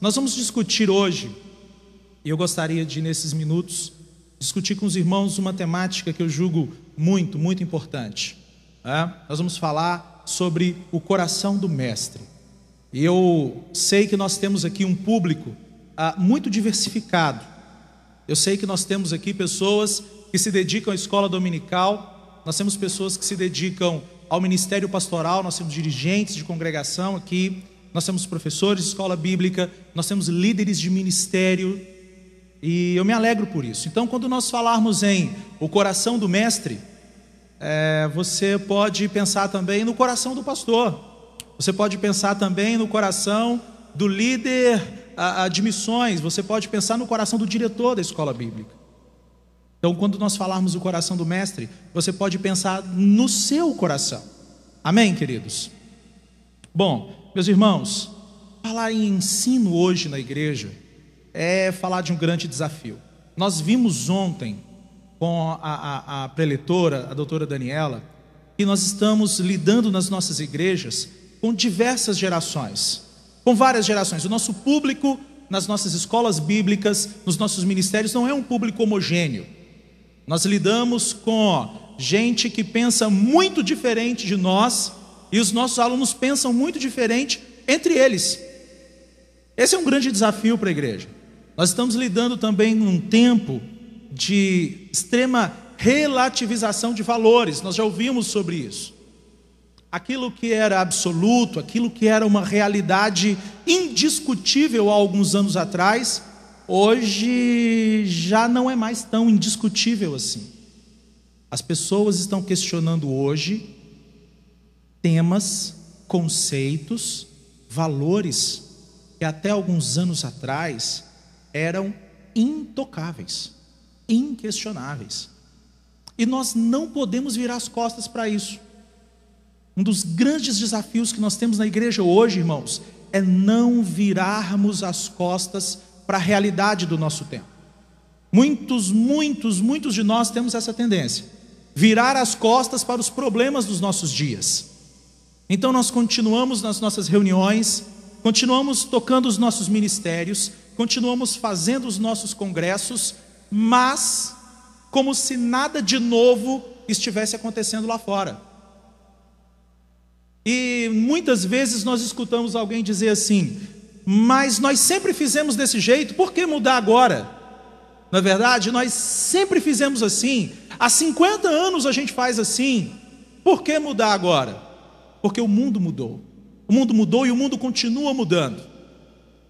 Nós vamos discutir hoje, e eu gostaria de, nesses minutos, discutir com os irmãos uma temática que eu julgo muito, muito importante. Nós vamos falar sobre o coração do Mestre. E eu sei que nós temos aqui um público muito diversificado. Eu sei que nós temos aqui pessoas que se dedicam à escola dominical, nós temos pessoas que se dedicam ao ministério pastoral, nós temos dirigentes de congregação aqui, nós temos professores de escola bíblica, nós temos líderes de ministério, e eu me alegro por isso. Então, quando nós falarmos em o coração do Mestre, você pode pensar também no coração do pastor, você pode pensar também no coração do líder de missões, você pode pensar no coração do diretor da escola bíblica. Então, quando nós falarmos do coração do Mestre, você pode pensar no seu coração. Amém, queridos? Bom, meus irmãos, falar em ensino hoje na igreja é falar de um grande desafio. Nós vimos ontem com a preletora, a doutora Daniela, que nós estamos lidando nas nossas igrejas com diversas gerações, com várias gerações. O nosso público nas nossas escolas bíblicas, nos nossos ministérios, não é um público homogêneo. Nós lidamos com gente que pensa muito diferente de nós, e os nossos alunos pensam muito diferente entre eles. Esse é um grande desafio para a igreja. Nós estamos lidando também num tempo de extrema relativização de valores. Nós já ouvimos sobre isso. Aquilo que era absoluto, aquilo que era uma realidade indiscutível há alguns anos atrás, hoje já não é mais tão indiscutível assim. As pessoas estão questionando hoje temas, conceitos, valores que até alguns anos atrás eram intocáveis, inquestionáveis. E nós não podemos virar as costas para isso. Um dos grandes desafios que nós temos na igreja hoje, irmãos, é não virarmos as costas para a realidade do nosso tempo. Muitos de nós temos essa tendência, virar as costas para os problemas dos nossos dias. Então nós continuamos nas nossas reuniões, continuamos tocando os nossos ministérios, continuamos fazendo os nossos congressos, mas como se nada de novo estivesse acontecendo lá fora. E muitas vezes nós escutamos alguém dizer assim: mas nós sempre fizemos desse jeito, por que mudar agora? Na verdade, nós sempre fizemos assim, há 50 anos a gente faz assim, por que mudar agora? Porque o mundo mudou e o mundo continua mudando.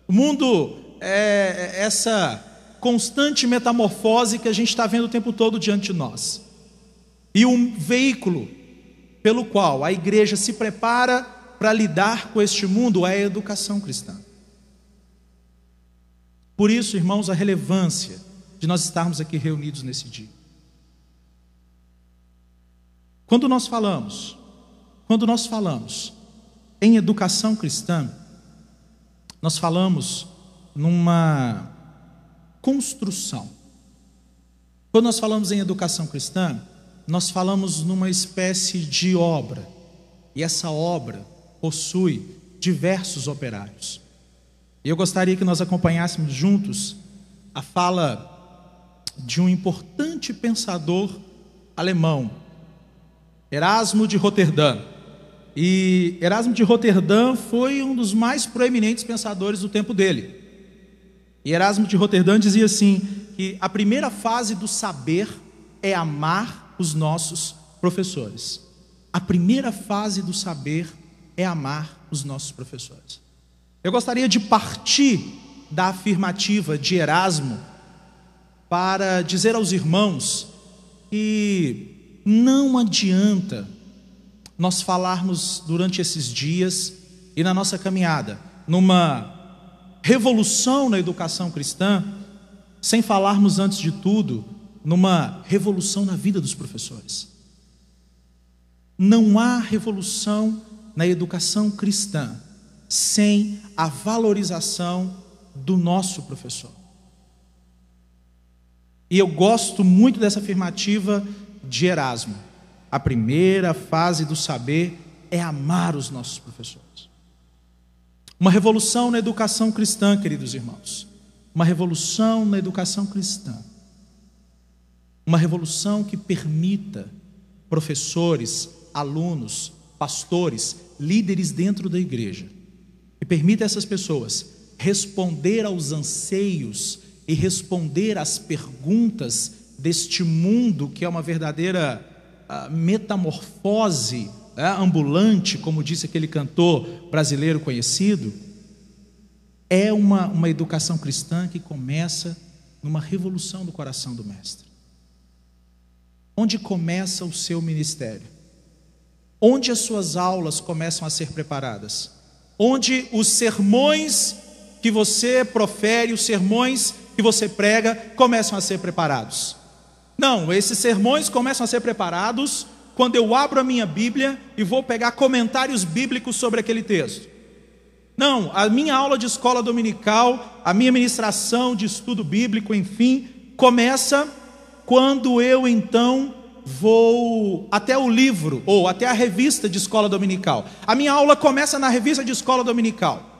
O mundo é essa constante metamorfose que a gente está vendo o tempo todo diante de nós. E um veículo pelo qual a igreja se prepara para lidar com este mundo é a educação cristã. Por isso, irmãos, a relevância de nós estarmos aqui reunidos nesse dia. Quando nós falamos em educação cristã, nós falamos numa construção. Quando nós falamos em educação cristã, nós falamos numa espécie de obra, e essa obra possui diversos operários. E eu gostaria que nós acompanhássemos juntos a fala de um importante pensador alemão, Erasmo de Roterdã. E Erasmo de Roterdã foi um dos mais proeminentes pensadores do tempo dele. E Erasmo de Roterdã dizia assim, que a primeira fase do saber é amar os nossos professores. A primeira fase do saber é amar os nossos professores. Eu gostaria de partir da afirmativa de Erasmo para dizer aos irmãos que não adianta nós falarmos durante esses dias e na nossa caminhada numa revolução na educação cristã, sem falarmos antes de tudo numa revolução na vida dos professores. Não há revolução na educação cristã sem a valorização do nosso professor. E eu gosto muito dessa afirmativa de Erasmo. A primeira fase do saber é amar os nossos professores. Uma revolução na educação cristã, queridos irmãos. Uma revolução na educação cristã. Uma revolução que permita professores, alunos, pastores, líderes dentro da igreja, que permita a essas pessoas responder aos anseios e responder às perguntas deste mundo que é uma verdadeira metamorfose ambulante, como disse aquele cantor brasileiro conhecido. É uma educação cristã que começa numa revolução do coração do mestre. Onde começa o seu ministério? Onde as suas aulas começam a ser preparadas? Onde os sermões que você profere, os sermões que você prega, começam a ser preparados? Não, esses sermões começam a ser preparados quando eu abro a minha Bíblia e vou pegar comentários bíblicos sobre aquele texto. Não, a minha aula de escola dominical, a minha ministração de estudo bíblico, enfim, começa quando eu então vou até o livro ou até a revista de escola dominical. A minha aula começa na revista de escola dominical.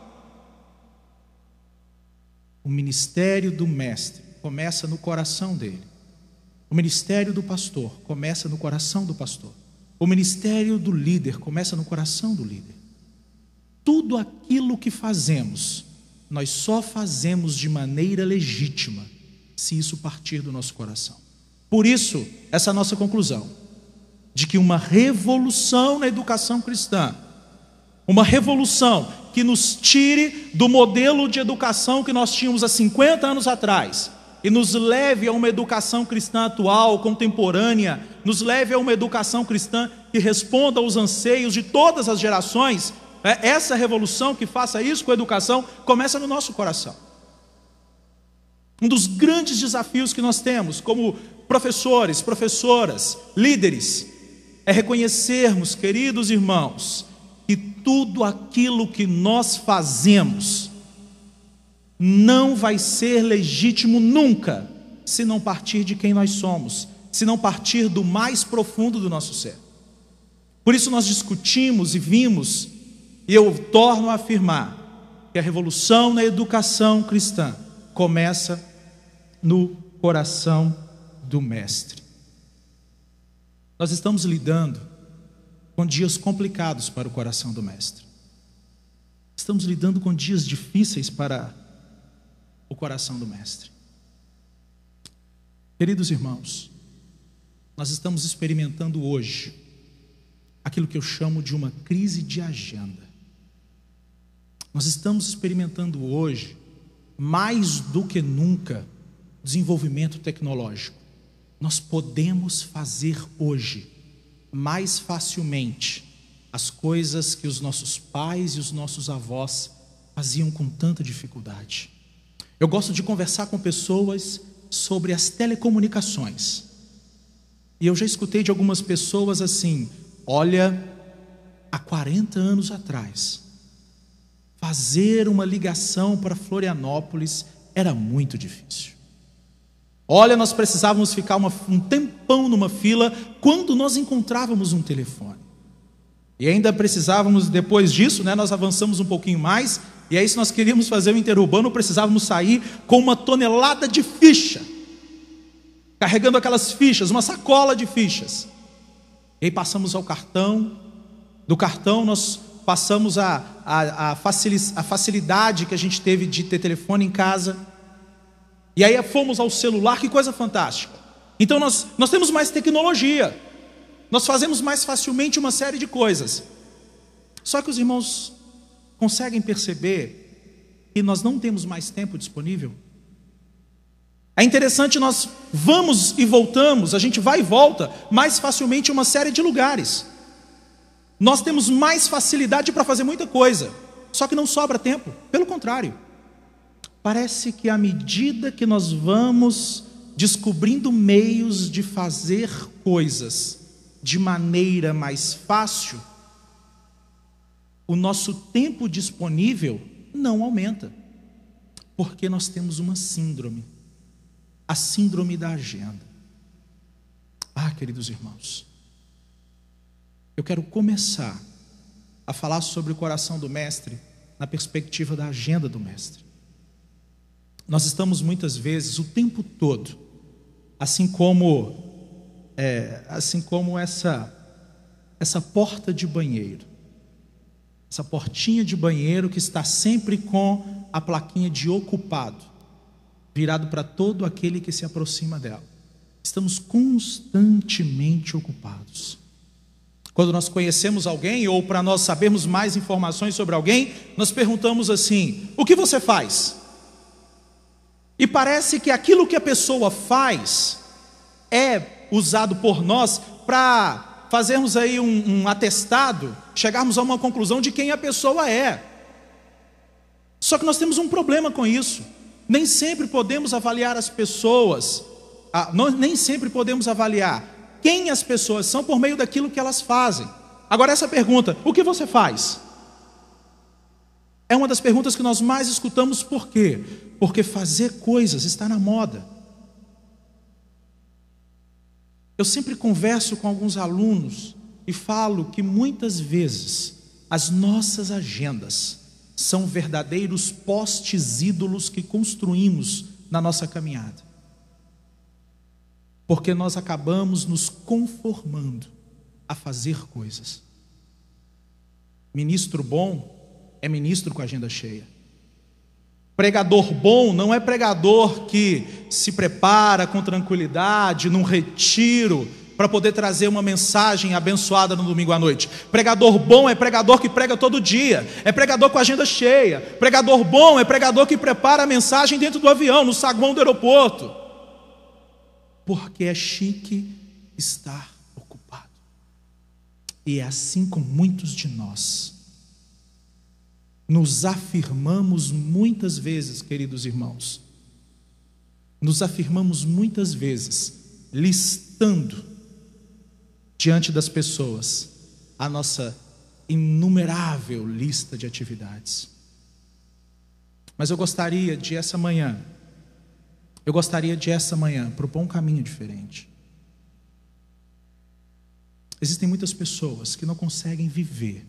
O ministério do mestre começa no coração dele. O ministério do pastor começa no coração do pastor. O ministério do líder começa no coração do líder. Tudo aquilo que fazemos, nós só fazemos de maneira legítima se isso partir do nosso coração. Por isso, essa é a nossa conclusão, de que uma revolução na educação cristã, uma revolução que nos tire do modelo de educação que nós tínhamos há 50 anos atrás e nos leve a uma educação cristã atual, contemporânea, nos leve a uma educação cristã que responda aos anseios de todas as gerações. Essa revolução que faça isso com a educação começa no nosso coração. Um dos grandes desafios que nós temos como professores, professoras, líderes, é reconhecermos, queridos irmãos, que tudo aquilo que nós fazemos não vai ser legítimo nunca, se não partir de quem nós somos, se não partir do mais profundo do nosso ser. Por isso nós discutimos e vimos, e eu torno a afirmar, que a revolução na educação cristã começa no coração do mestre. Nós estamos lidando com dias complicados para o coração do mestre. Estamos lidando com dias difíceis para o coração do mestre. Queridos irmãos, nós estamos experimentando hoje aquilo que eu chamo de uma crise de agenda. Nós estamos experimentando hoje, mais do que nunca, desenvolvimento tecnológico. Nós podemos fazer hoje mais facilmente as coisas que os nossos pais e os nossos avós faziam com tanta dificuldade. Eu gosto de conversar com pessoas sobre as telecomunicações. E eu já escutei de algumas pessoas assim: olha, há 40 anos atrás, fazer uma ligação para Florianópolis era muito difícil. Olha, nós precisávamos ficar um tempão numa fila quando nós encontrávamos um telefone. E ainda precisávamos, depois disso, nós avançamos um pouquinho mais, e aí se nós queríamos fazer o interurbano, precisávamos sair com uma tonelada de ficha, carregando aquelas fichas, uma sacola de fichas. E aí passamos ao cartão, do cartão nós passamos a facilidade que a gente teve de ter telefone em casa, e aí fomos ao celular. Que coisa fantástica. Então nós temos mais tecnologia, nós fazemos mais facilmente uma série de coisas. Só que os irmãos conseguem perceber que nós não temos mais tempo disponível? É interessante, nós vamos e voltamos, a gente vai e volta mais facilmente em uma série de lugares. Nós temos mais facilidade para fazer muita coisa, só que não sobra tempo. Pelo contrário, parece que à medida que nós vamos descobrindo meios de fazer coisas de maneira mais fácil, o nosso tempo disponível não aumenta, porque nós temos uma síndrome, a síndrome da agenda. Queridos irmãos, eu quero começar a falar sobre o coração do mestre na perspectiva da agenda do Mestre. Nós estamos muitas vezes, o tempo todo, assim como essa porta de banheiro, essa portinha de banheiro que está sempre com a plaquinha de ocupado, virado para todo aquele que se aproxima dela. Estamos constantemente ocupados. Quando nós conhecemos alguém, ou para nós sabermos mais informações sobre alguém, nós perguntamos assim: o que você faz? E parece que aquilo que a pessoa faz é usado por nós para fazermos aí um atestado, chegarmos a uma conclusão de quem a pessoa é. Só que nós temos um problema com isso. Nem sempre podemos avaliar as pessoas, nós nem sempre podemos avaliar quem as pessoas são por meio daquilo que elas fazem. Agora essa pergunta, o que você faz? É uma das perguntas que nós mais escutamos. Por quê? Porque fazer coisas está na moda. Eu sempre converso com alguns alunos e falo que muitas vezes as nossas agendas são verdadeiros postes ídolos que construímos na nossa caminhada. Porque nós acabamos nos conformando a fazer coisas. Ministro bom é ministro com a agenda cheia. Pregador bom não é pregador que se prepara com tranquilidade, num retiro, para poder trazer uma mensagem abençoada no domingo à noite. Pregador bom é pregador que prega todo dia, é pregador com a agenda cheia. Pregador bom é pregador que prepara a mensagem dentro do avião, no saguão do aeroporto. Porque é chique estar ocupado. E é assim com muitos de nós. Nos afirmamos muitas vezes, queridos irmãos, nos afirmamos muitas vezes, listando diante das pessoas a nossa inumerável lista de atividades. Mas eu gostaria de essa manhã propor um caminho diferente. Existem muitas pessoas que não conseguem viver.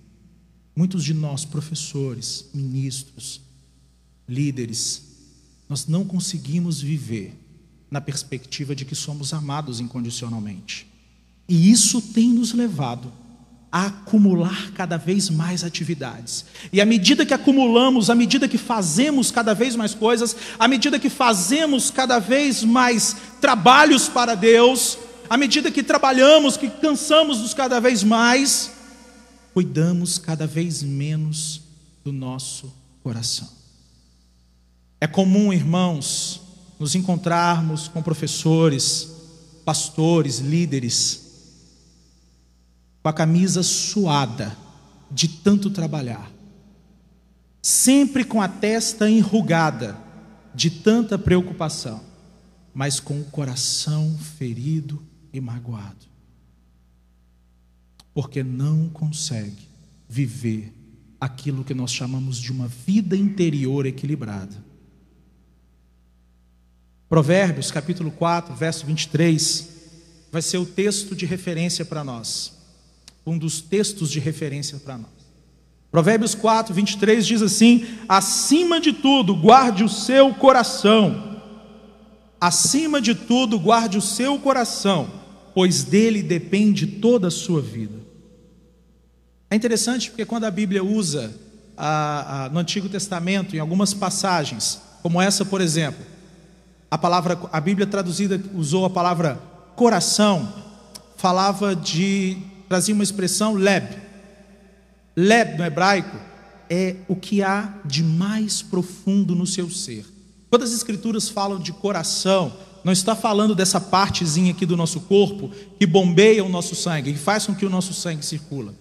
Muitos de nós, professores, ministros, líderes, nós não conseguimos viver na perspectiva de que somos amados incondicionalmente. E isso tem nos levado a acumular cada vez mais atividades. E à medida que acumulamos, à medida que fazemos cada vez mais coisas, à medida que fazemos cada vez mais trabalhos para Deus, à medida que trabalhamos, que cansamos-nos cada vez mais, cuidamos cada vez menos do nosso coração. É comum, irmãos, nos encontrarmos com professores, pastores, líderes, com a camisa suada de tanto trabalhar, sempre com a testa enrugada de tanta preocupação, mas com o coração ferido e magoado, porque não consegue viver aquilo que nós chamamos de uma vida interior equilibrada. Provérbios capítulo 4, verso 23, vai ser o texto de referência para nós, um dos textos de referência para nós. Provérbios 4, 23 diz assim: acima de tudo guarde o seu coração, acima de tudo guarde o seu coração, pois dele depende toda a sua vida. É interessante porque quando a Bíblia usa no Antigo Testamento, em algumas passagens, como essa por exemplo, a Bíblia traduzida usou a palavra coração, trazia uma expressão leb. Leb no hebraico é o que há de mais profundo no seu ser. Quando as escrituras falam de coração, não está falando dessa partezinha aqui do nosso corpo que bombeia o nosso sangue, que faz com que o nosso sangue circula.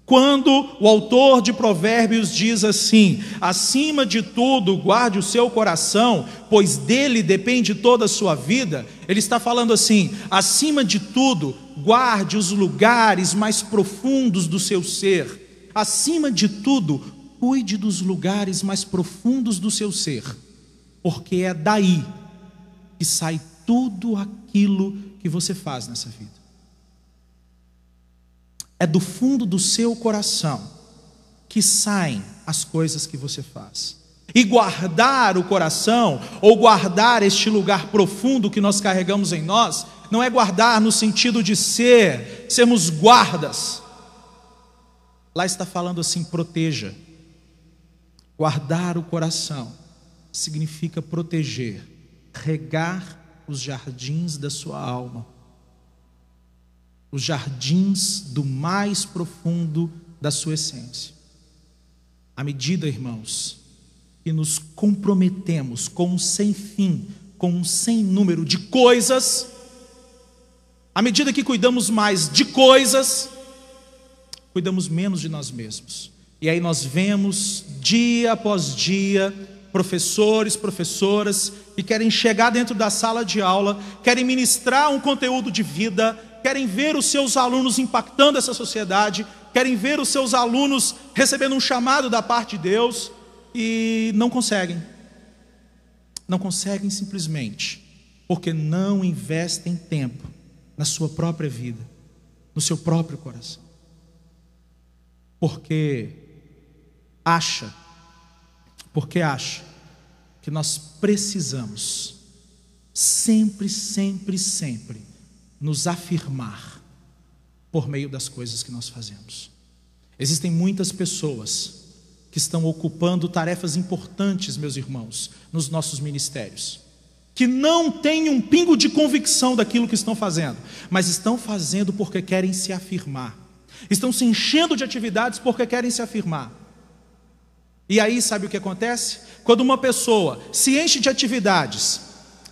Quando o autor de Provérbios diz assim: acima de tudo guarde o seu coração, pois dele depende toda a sua vida, ele está falando assim: acima de tudo guarde os lugares mais profundos do seu ser. Acima de tudo, cuide dos lugares mais profundos do seu ser, porque é daí que sai tudo aquilo que você faz nessa vida. É do fundo do seu coração que saem as coisas que você faz. E guardar o coração, ou guardar este lugar profundo que nós carregamos em nós, não é guardar no sentido de sermos guardas. Lá está falando assim, proteja. Guardar o coração significa proteger, regar os jardins da sua alma, os jardins do mais profundo da sua essência. À medida, irmãos, que nos comprometemos com um sem fim, com um sem número de coisas, à medida que cuidamos mais de coisas, cuidamos menos de nós mesmos. E aí nós vemos, dia após dia, professores, professoras, que querem chegar dentro da sala de aula, querem ministrar um conteúdo de vida, querem ver os seus alunos impactando essa sociedade, querem ver os seus alunos recebendo um chamado da parte de Deus, e não conseguem. Não conseguem simplesmente porque não investem tempo na sua própria vida, no seu próprio coração. Porque acha que nós precisamos sempre nos afirmar por meio das coisas que nós fazemos. Existem muitas pessoas que estão ocupando tarefas importantes, meus irmãos, nos nossos ministérios, que não têm um pingo de convicção daquilo que estão fazendo, mas estão fazendo porque querem se afirmar, estão se enchendo de atividades porque querem se afirmar. E aí sabe o que acontece? Quando uma pessoa se enche de atividades,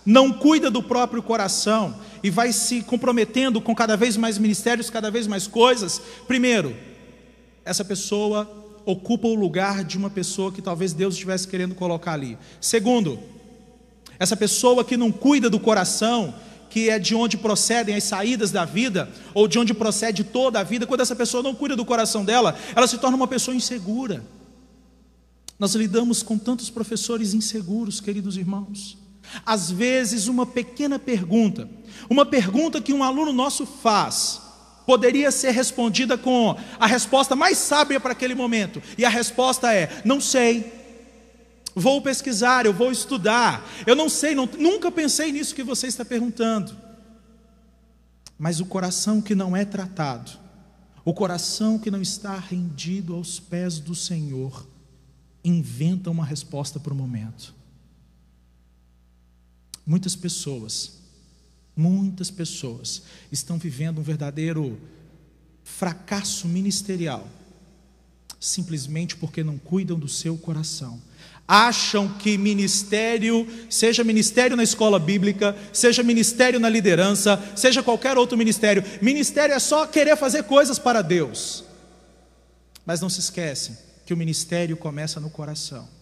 não cuida do próprio coração e vai se comprometendo com cada vez mais ministérios, cada vez mais coisas, primeiro, essa pessoa ocupa o lugar de uma pessoa que talvez Deus estivesse querendo colocar ali. Segundo, essa pessoa que não cuida do coração, que é de onde procedem as saídas da vida, ou de onde procede toda a vida, quando essa pessoa não cuida do coração dela, ela se torna uma pessoa insegura. Nós lidamos com tantos professores inseguros, queridos irmãos. Às vezes uma pequena pergunta, uma pergunta que um aluno nosso faz, poderia ser respondida com a resposta mais sábia para aquele momento. E a resposta é: não sei, vou pesquisar, eu vou estudar, eu não sei, nunca pensei nisso que você está perguntando. Mas o coração que não é tratado, o coração que não está rendido aos pés do Senhor, inventa uma resposta para o momento. Muitas pessoas estão vivendo um verdadeiro fracasso ministerial, simplesmente porque não cuidam do seu coração. Acham que ministério, seja ministério na escola bíblica, seja ministério na liderança, seja qualquer outro ministério, ministério é só querer fazer coisas para Deus. Mas não se esquecem que o ministério começa no coração.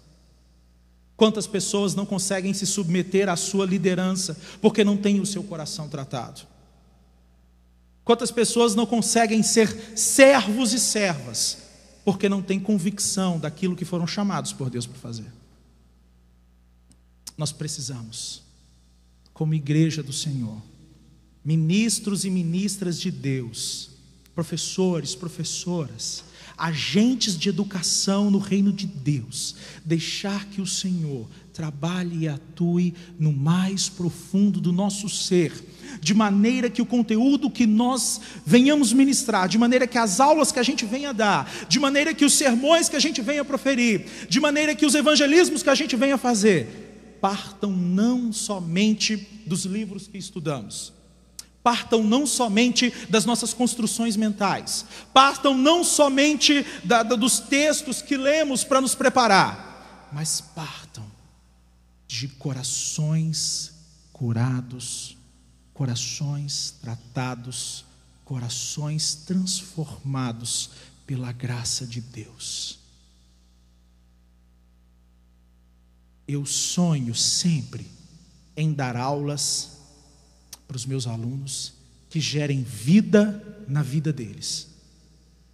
Quantas pessoas não conseguem se submeter à sua liderança porque não têm o seu coração tratado? Quantas pessoas não conseguem ser servos e servas porque não têm convicção daquilo que foram chamados por Deus para fazer? Nós precisamos, como igreja do Senhor, ministros e ministras de Deus, professores, professoras, agentes de educação no reino de Deus, deixar que o Senhor trabalhe e atue no mais profundo do nosso ser, de maneira que o conteúdo que nós venhamos ministrar, de maneira que as aulas que a gente venha dar, de maneira que os sermões que a gente venha proferir, de maneira que os evangelismos que a gente venha fazer, partam não somente dos livros que estudamos, partam não somente das nossas construções mentais, partam não somente dos textos que lemos para nos preparar, mas partam de corações curados, corações tratados, corações transformados pela graça de Deus. Eu sonho sempre em dar aulas para os meus alunos que gerem vida na vida deles,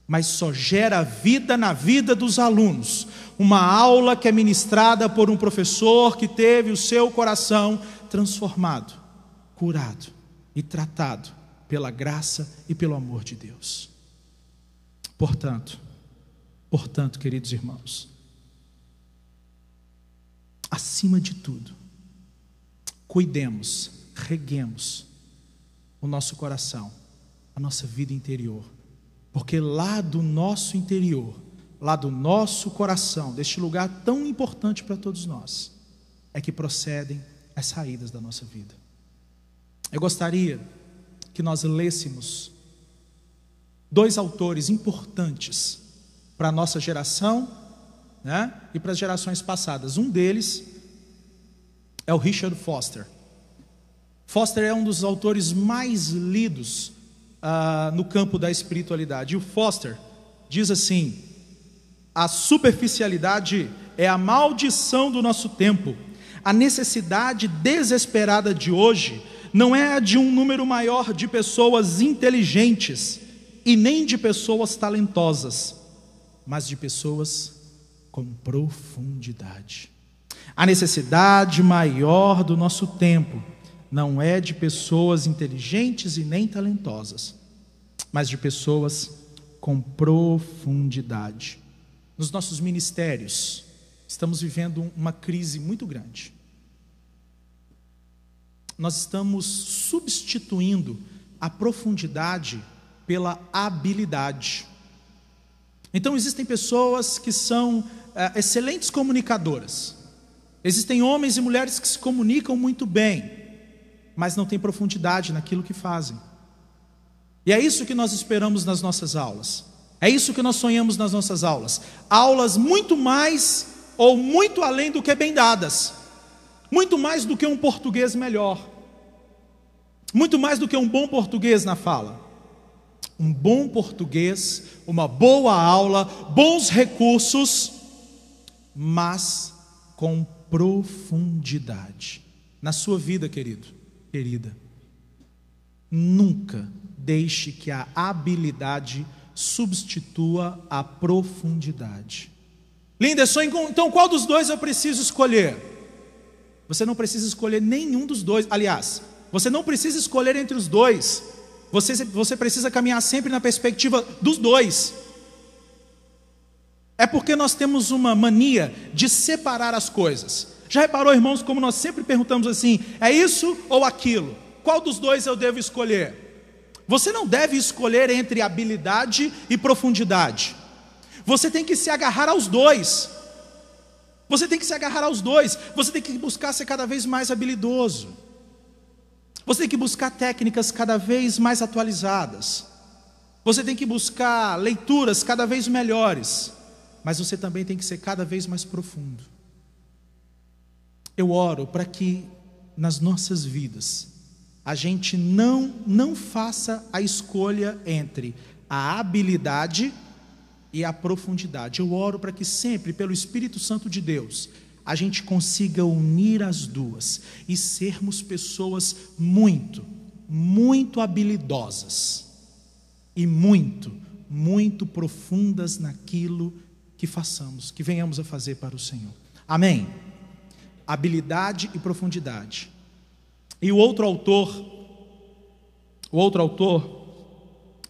mas só gera vida na vida dos alunos uma aula que é ministrada por um professor que teve o seu coração transformado, curado e tratado pela graça e pelo amor de Deus. Portanto, Portanto, queridos irmãos, acima de tudo, cuidemos, reguemos o nosso coração, a nossa vida interior, porque lá do nosso interior, lá do nosso coração, deste lugar tão importante para todos nós, é que procedem as saídas da nossa vida. Eu gostaria que nós lêssemos 2 autores importantes para a nossa geração, né, e para as gerações passadas. Um deles é o Richard Foster. Foster é um dos autores mais lidos no campo da espiritualidade. E o Foster diz assim: a superficialidade é a maldição do nosso tempo. A necessidade desesperada de hoje não é a de um número maior de pessoas inteligentes e nem de pessoas talentosas, mas de pessoas com profundidade. A necessidade maior do nosso tempo não é de pessoas inteligentes e nem talentosas, mas de pessoas com profundidade. Nos nossos ministérios, estamos vivendo uma crise muito grande. Nós estamos substituindo a profundidade pela habilidade. Então existem pessoas que são excelentes comunicadoras. Existem homens e mulheres que se comunicam muito bem, mas não têm profundidade naquilo que fazem. E é isso que nós esperamos nas nossas aulas. É isso que nós sonhamos nas nossas aulas. Aulas muito mais ou muito além do que bem dadas. Muito mais do que um português melhor. Muito mais do que um bom português na fala. Um bom português, uma boa aula, bons recursos, mas com profundidade. Na sua vida, querido, querida, nunca deixe que a habilidade substitua a profundidade. Linderson, então qual dos dois eu preciso escolher? Você não precisa escolher nenhum dos dois. Aliás, você não precisa escolher entre os dois. Você precisa caminhar sempre na perspectiva dos dois. É porque nós temos uma mania de separar as coisas. Já reparou, irmãos, como nós sempre perguntamos assim: é isso ou aquilo? Qual dos dois eu devo escolher? Você não deve escolher entre habilidade e profundidade. Você tem que se agarrar aos dois. Você tem que se agarrar aos dois. Você tem que buscar ser cada vez mais habilidoso. Você tem que buscar técnicas cada vez mais atualizadas. Você tem que buscar leituras cada vez melhores. Mas você também tem que ser cada vez mais profundo. Eu oro para que nas nossas vidas a gente não faça a escolha entre a habilidade e a profundidade. Eu oro para que sempre, pelo Espírito Santo de Deus, a gente consiga unir as duas e sermos pessoas muito, muito habilidosas e muito, muito profundas naquilo que façamos, que venhamos a fazer para o Senhor. Amém? Habilidade e profundidade. E o outro autor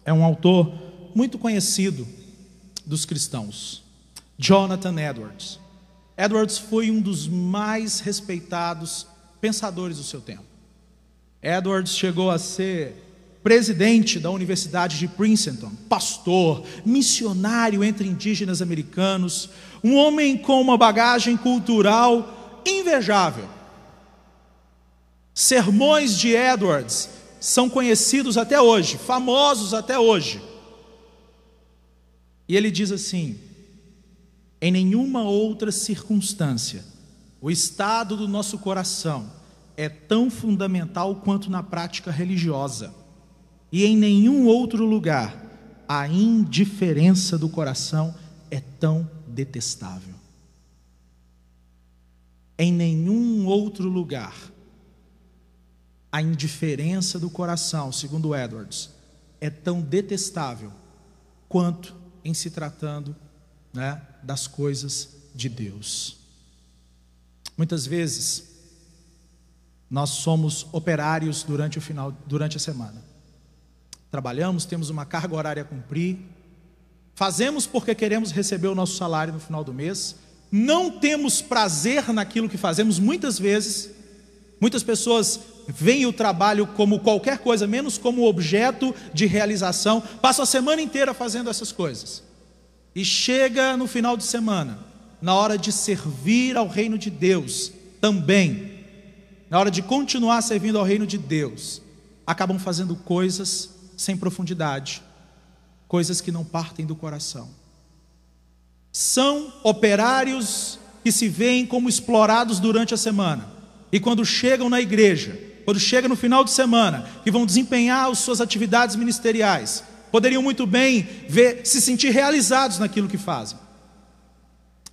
é um autor muito conhecido dos cristãos, Jonathan Edwards. Edwards foi um dos mais respeitados pensadores do seu tempo. Edwards chegou a ser presidente da Universidade de Princeton, pastor, missionário entre indígenas americanos, um homem com uma bagagem cultural invejável. Sermões de Edwards são conhecidos até hoje, famosos até hoje. E ele diz assim: em nenhuma outra circunstância, o estado do nosso coração é tão fundamental quanto na prática religiosa. E em nenhum outro lugar, a indiferença do coração é tão detestável. Em nenhum outro lugar, a indiferença do coração, segundo Edwards, é tão detestável quanto em se tratando, das coisas de Deus. Muitas vezes nós somos operários durante a semana. Trabalhamos, temos uma carga horária a cumprir, Fazemos porque queremos receber o nosso salário no final do mês. Não temos prazer naquilo que fazemos. Muitas vezes, muitas pessoas veem o trabalho como qualquer coisa, menos como objeto de realização. Passam a semana inteira fazendo essas coisas. E chega no final de semana, na hora de servir ao reino de Deus, também, na hora de continuar servindo ao reino de Deus, acabam fazendo coisas sem profundidade, coisas que não partem do coração. São operários que se veem como explorados durante a semana, e quando chegam na igreja, quando chegam no final de semana, que vão desempenhar as suas atividades ministeriais, poderiam muito bem se sentir realizados naquilo que fazem,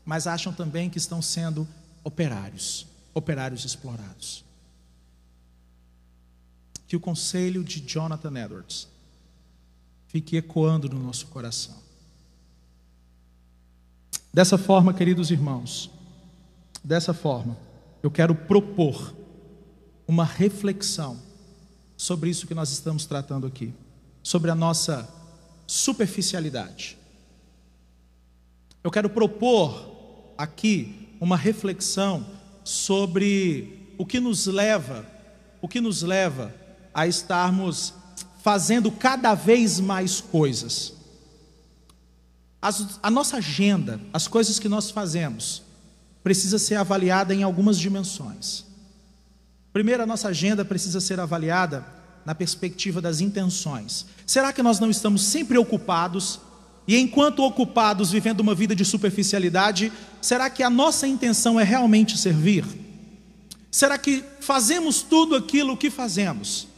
mas acham também que estão sendo operários explorados. Que o conselho de Jonathan Edwards fique ecoando no nosso coração. Dessa forma, queridos irmãos, dessa forma, eu quero propor uma reflexão sobre isso que nós estamos tratando aqui, sobre a nossa superficialidade. Eu quero propor aqui uma reflexão sobre o que nos leva a estarmos fazendo cada vez mais coisas. A nossa agenda, as coisas que nós fazemos, precisa ser avaliada em algumas dimensões. Primeiro, a nossa agenda precisa ser avaliada na perspectiva das intenções. Será que nós não estamos sempre ocupados? E enquanto ocupados, vivendo uma vida de superficialidade, será que a nossa intenção é realmente servir? Será que fazemos tudo aquilo que fazemos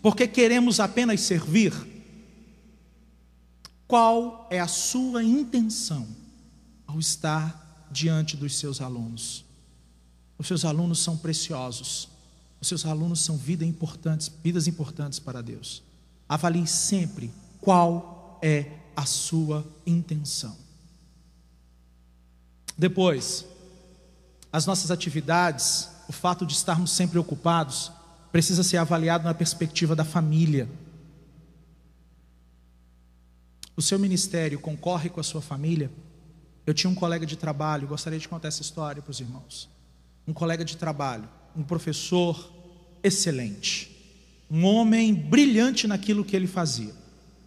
porque queremos apenas servir? Qual é a sua intenção ao estar diante dos seus alunos? Os seus alunos são preciosos. Os seus alunos são vidas importantes para Deus. Avalie sempre qual é a sua intenção. Depois, as nossas atividades, o fato de estarmos sempre ocupados, precisa ser avaliado na perspectiva da família. O seu ministério concorre com a sua família? Eu tinha um colega de trabalho, gostaria de contar essa história para os irmãos. Um colega de trabalho, um professor excelente, um homem brilhante naquilo que ele fazia.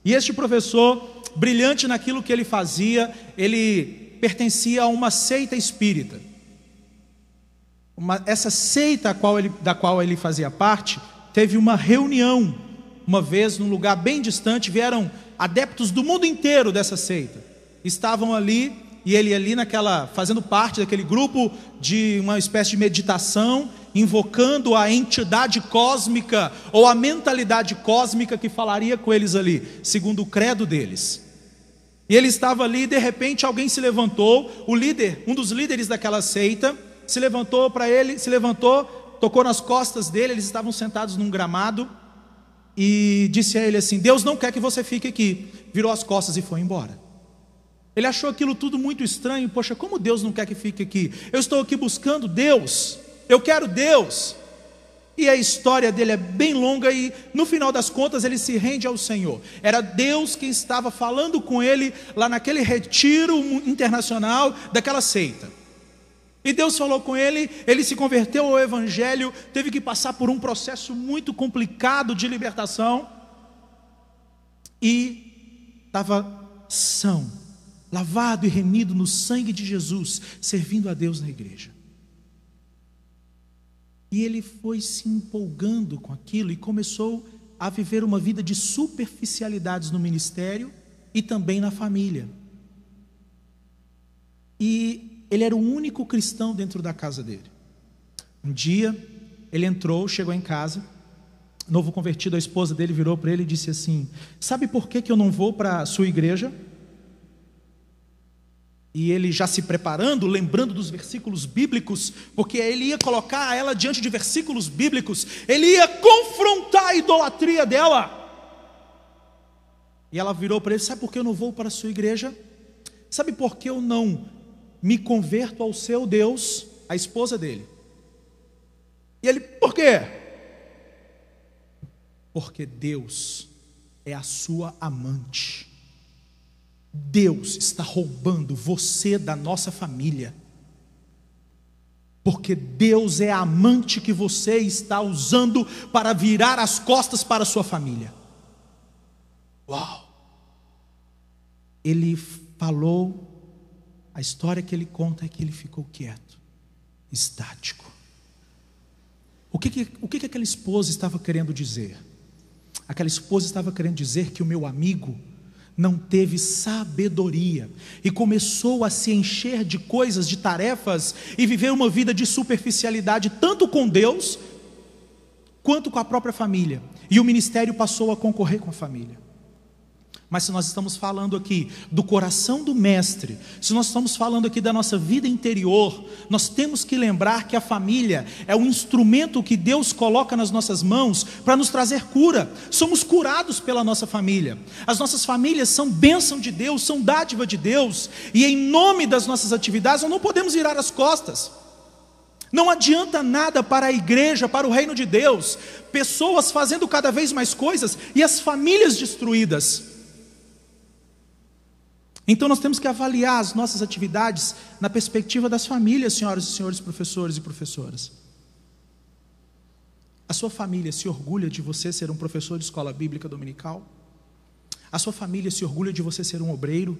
E este professor, brilhante naquilo que ele fazia, ele pertencia a uma seita espírita. Essa seita da qual ele fazia parte, teve uma reunião, uma vez num lugar bem distante, vieram adeptos do mundo inteiro dessa seita. Estavam ali, e ele ali fazendo parte daquele grupo de uma espécie de meditação, invocando a entidade cósmica, ou a mentalidade cósmica que falaria com eles ali, segundo o credo deles. E ele estava ali, e de repente alguém se levantou, o líder, um dos líderes daquela seita, se levantou, tocou nas costas dele, eles estavam sentados num gramado, e disse a ele assim: Deus não quer que você fique aqui. Virou as costas e foi embora. Ele achou aquilo tudo muito estranho. Poxa, como Deus não quer que fique aqui? Eu estou aqui buscando Deus, eu quero Deus. E a história dele é bem longa, e no final das contas ele se rende ao Senhor. Era Deus que estava falando com ele lá naquele retiro internacional daquela seita. E Deus falou com ele, ele se converteu ao Evangelho, teve que passar por um processo muito complicado de libertação, e estava são, lavado e remido no sangue de Jesus, servindo a Deus na igreja. E ele foi se empolgando com aquilo e começou a viver uma vida de superficialidades no ministério e também na família. E ele era o único cristão dentro da casa dele. Um dia, ele chegou em casa, novo convertido, a esposa dele virou para ele e disse assim: sabe por que eu não vou para a sua igreja? E ele já se preparando, lembrando dos versículos bíblicos, porque ele ia colocar ela diante de versículos bíblicos, ele ia confrontar a idolatria dela. E ela virou para ele: sabe por que eu não vou para a sua igreja? Sabe por que eu não me converto ao seu Deus? A esposa dele. E ele: por quê? Porque Deus é a sua amante. Deus está roubando você da nossa família, porque Deus é a amante que você está usando para virar as costas para a sua família. Uau! Ele falou, a história que ele conta é que ele ficou quieto, estático. O que aquela esposa estava querendo dizer? Aquela esposa estava querendo dizer que o meu amigo não teve sabedoria e começou a se encher de coisas, de tarefas, e viver uma vida de superficialidade, tanto com Deus quanto com a própria família, e o ministério passou a concorrer com a família. Mas se nós estamos falando aqui do coração do mestre, se nós estamos falando aqui da nossa vida interior, nós temos que lembrar que a família é um instrumento que Deus coloca nas nossas mãos para nos trazer cura. Somos curados pela nossa família. As nossas famílias são bênção de Deus, são dádiva de Deus, e em nome das nossas atividades nós não podemos virar as costas. Não adianta nada para a igreja, para o reino de Deus, pessoas fazendo cada vez mais coisas e as famílias destruídas. Então nós temos que avaliar as nossas atividades na perspectiva das famílias, senhoras e senhores professores e professoras. A sua família se orgulha de você ser um professor de escola bíblica dominical? A sua família se orgulha de você ser um obreiro?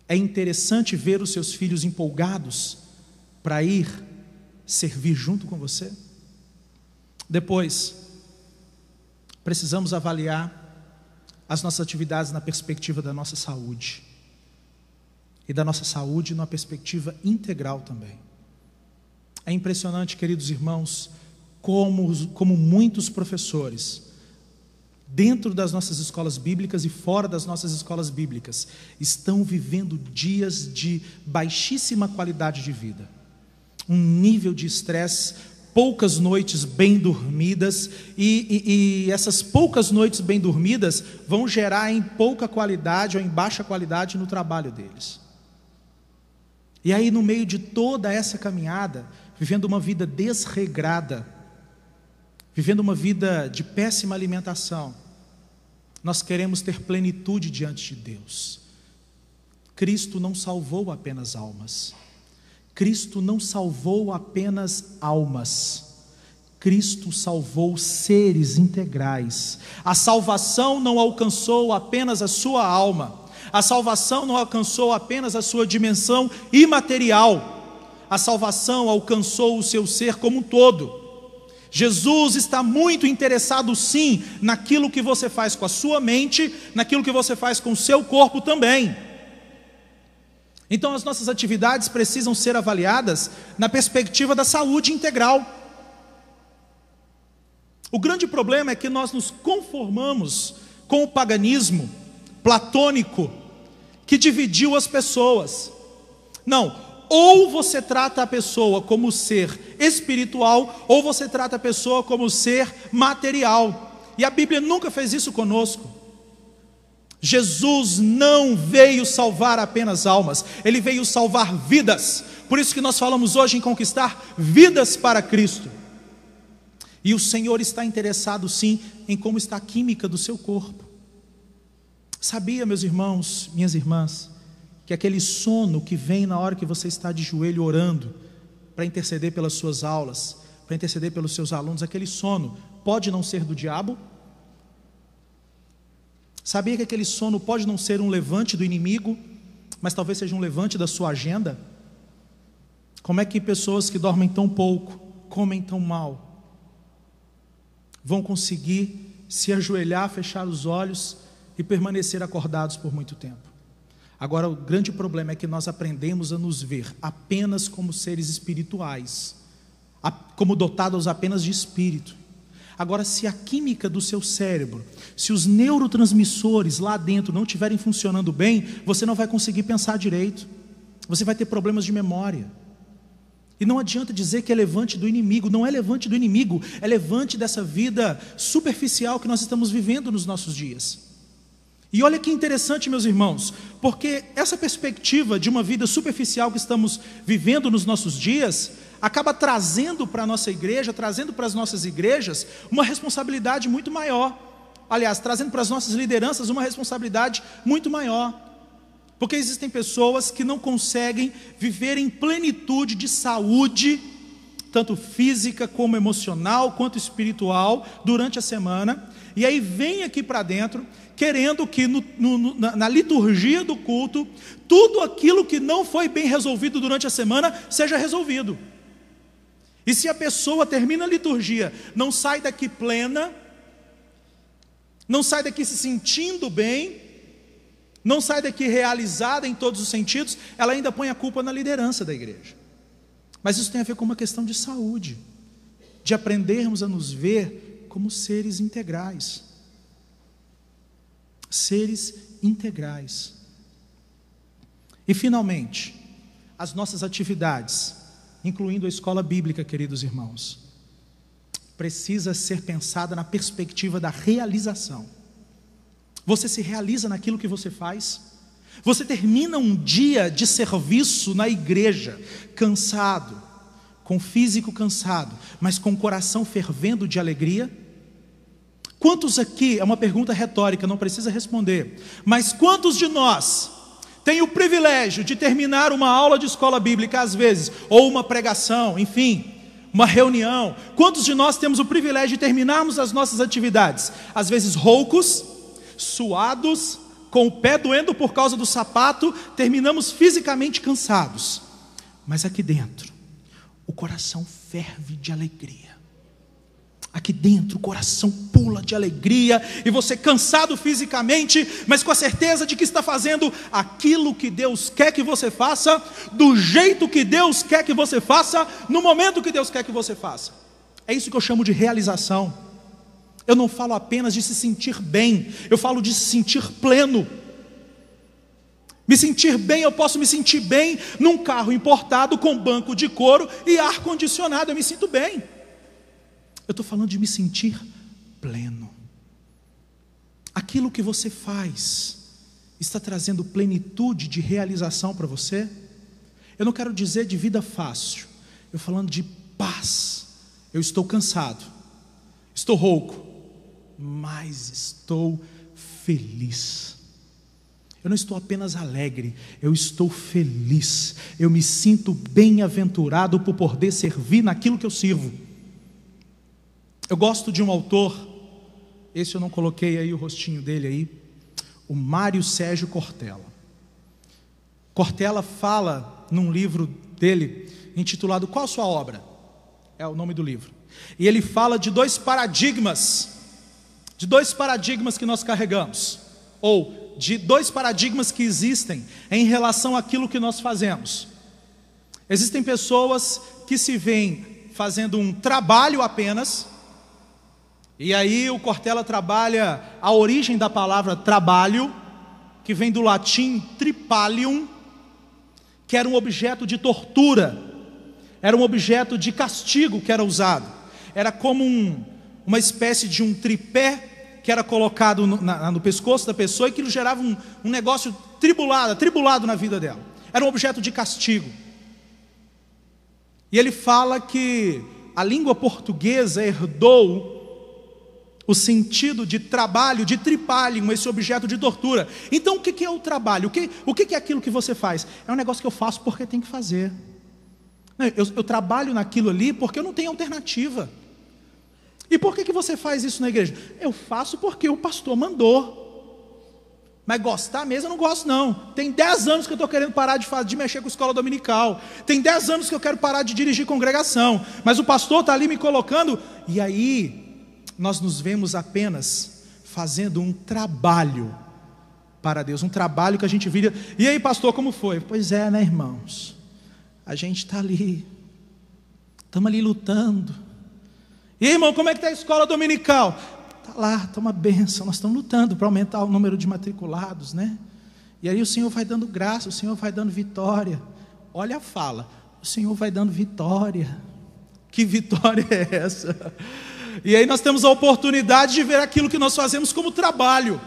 É interessante ver os seus filhos empolgados para ir servir junto com você? Depois, precisamos avaliar as nossas atividades na perspectiva da nossa saúde, e da nossa saúde numa perspectiva integral também. É impressionante, queridos irmãos, como muitos professores, dentro das nossas escolas bíblicas e fora das nossas escolas bíblicas, estão vivendo dias de baixíssima qualidade de vida, um nível de estresse, poucas noites bem dormidas, e essas poucas noites bem dormidas vão gerar em pouca qualidade ou em baixa qualidade no trabalho deles. E aí, no meio de toda essa caminhada, vivendo uma vida desregrada, vivendo uma vida de péssima alimentação, nós queremos ter plenitude diante de Deus. Cristo não salvou apenas almas. Cristo não salvou apenas almas, Cristo salvou seres integrais. A salvação não alcançou apenas a sua alma, a salvação não alcançou apenas a sua dimensão imaterial, a salvação alcançou o seu ser como um todo. Jesus está muito interessado sim naquilo que você faz com a sua mente, naquilo que você faz com o seu corpo também. Então as nossas atividades precisam ser avaliadas na perspectiva da saúde integral. O grande problema é que nós nos conformamos com o paganismo platônico que dividiu as pessoas. Não, ou você trata a pessoa como ser espiritual, ou você trata a pessoa como ser material. E a Bíblia nunca fez isso conosco. Jesus não veio salvar apenas almas, Ele veio salvar vidas. Por isso que nós falamos hoje em conquistar vidas para Cristo. E o Senhor está interessado sim em como está a química do seu corpo. Sabia, meus irmãos, minhas irmãs, que aquele sono que vem na hora que você está de joelho orando para interceder pelas suas aulas, para interceder pelos seus alunos, aquele sono pode não ser do diabo? Sabia que aquele sono pode não ser um levante do inimigo, mas talvez seja um levante da sua agenda? Como é que pessoas que dormem tão pouco, comem tão mal, vão conseguir se ajoelhar, fechar os olhos e permanecer acordados por muito tempo? Agora, o grande problema é que nós aprendemos a nos ver apenas como seres espirituais, como dotados apenas de espírito. Agora, se a química do seu cérebro, se os neurotransmissores lá dentro não estiverem funcionando bem, você não vai conseguir pensar direito, você vai ter problemas de memória. E não adianta dizer que é levante do inimigo, não é levante do inimigo, é levante dessa vida superficial que nós estamos vivendo nos nossos dias. E olha que interessante, meus irmãos, porque essa perspectiva de uma vida superficial que estamos vivendo nos nossos dias acaba trazendo para a nossa igreja, trazendo para as nossas igrejas uma responsabilidade muito maior. aliás, trazendo para as nossas lideranças uma responsabilidade muito maior. Porque existem pessoas que não conseguem viver em plenitude de saúde, tanto física como emocional, quanto espiritual, durante a semana, e aí vem aqui para dentro, querendo que na liturgia do culto, tudo aquilo que não foi bem resolvido durante a semana, seja resolvido. E se a pessoa termina a liturgia, não sai daqui plena, não sai daqui se sentindo bem, não sai daqui realizada em todos os sentidos, ela ainda põe a culpa na liderança da igreja. Mas isso tem a ver com uma questão de saúde, de aprendermos a nos ver como seres integrais. Seres integrais. E finalmente, as nossas atividades, incluindo a escola bíblica, queridos irmãos, precisa ser pensada na perspectiva da realização. Você se realiza naquilo que você faz? Você termina um dia de serviço na igreja, cansado, com o físico cansado, mas com o coração fervendo de alegria? Quantos aqui, é uma pergunta retórica, não precisa responder, mas quantos de nós têm o privilégio de terminar uma aula de escola bíblica às vezes, ou uma pregação, enfim, uma reunião? Quantos de nós temos o privilégio de terminarmos as nossas atividades, às vezes roucos, suados, com o pé doendo por causa do sapato, terminamos fisicamente cansados, mas aqui dentro o coração ferve de alegria, aqui dentro o coração pula de alegria, e você cansado fisicamente, mas com a certeza de que está fazendo aquilo que Deus quer que você faça, do jeito que Deus quer que você faça, no momento que Deus quer que você faça. É isso que eu chamo de realização. Eu não falo apenas de se sentir bem, eu falo de se sentir pleno. Me sentir bem, eu posso me sentir bem num carro importado com banco de couro e ar-condicionado, eu me sinto bem. Eu estou falando de me sentir pleno. Aquilo que você faz está trazendo plenitude de realização para você? Eu não quero dizer de vida fácil, eu falando de paz. Eu estou cansado, estou rouco, mas estou feliz. Eu não estou apenas alegre, eu estou feliz. Eu me sinto bem-aventurado por poder servir naquilo que eu sirvo. Eu gosto de um autor, esse eu não coloquei aí o rostinho dele aí, o Mário Sérgio Cortella. Cortella fala num livro dele, intitulado Qual a Sua Obra? É o nome do livro. E ele fala de dois paradigmas que nós carregamos, ou de dois paradigmas que existem em relação àquilo que nós fazemos. Existem pessoas que se veem fazendo um trabalho apenas, e aí o Cortella trabalha a origem da palavra trabalho, que vem do latim tripalium, que era um objeto de tortura, era um objeto de castigo que era usado, era como uma espécie de um tripé que era colocado no pescoço da pessoa e que gerava um negócio atribulado na vida dela. Era um objeto de castigo. E ele fala que a língua portuguesa herdou o sentido de trabalho, de tripalium, esse objeto de tortura. Então o que é o trabalho? O que é aquilo que você faz? É um negócio que eu faço porque tem que fazer. Eu trabalho naquilo ali porque eu não tenho alternativa. E por que você faz isso na igreja? Eu faço porque o pastor mandou. Mas gostar mesmo eu não gosto não. Tem 10 anos que eu estou querendo parar de mexer com escola dominical. Tem 10 anos que eu quero parar de dirigir congregação. Mas o pastor está ali me colocando. E aí nós nos vemos apenas fazendo um trabalho para Deus. Um trabalho que a gente vira. E aí pastor, como foi? Pois é, né, irmãos? A gente está ali. Estamos ali lutando. E aí, irmão, como é que está a escola dominical? Está lá, está uma bênção. Nós estamos lutando para aumentar o número de matriculados, né? E aí o Senhor vai dando graça, o Senhor vai dando vitória. Olha a fala, o Senhor vai dando vitória. Que vitória é essa? E aí nós temos a oportunidade de ver aquilo que nós fazemos como trabalho.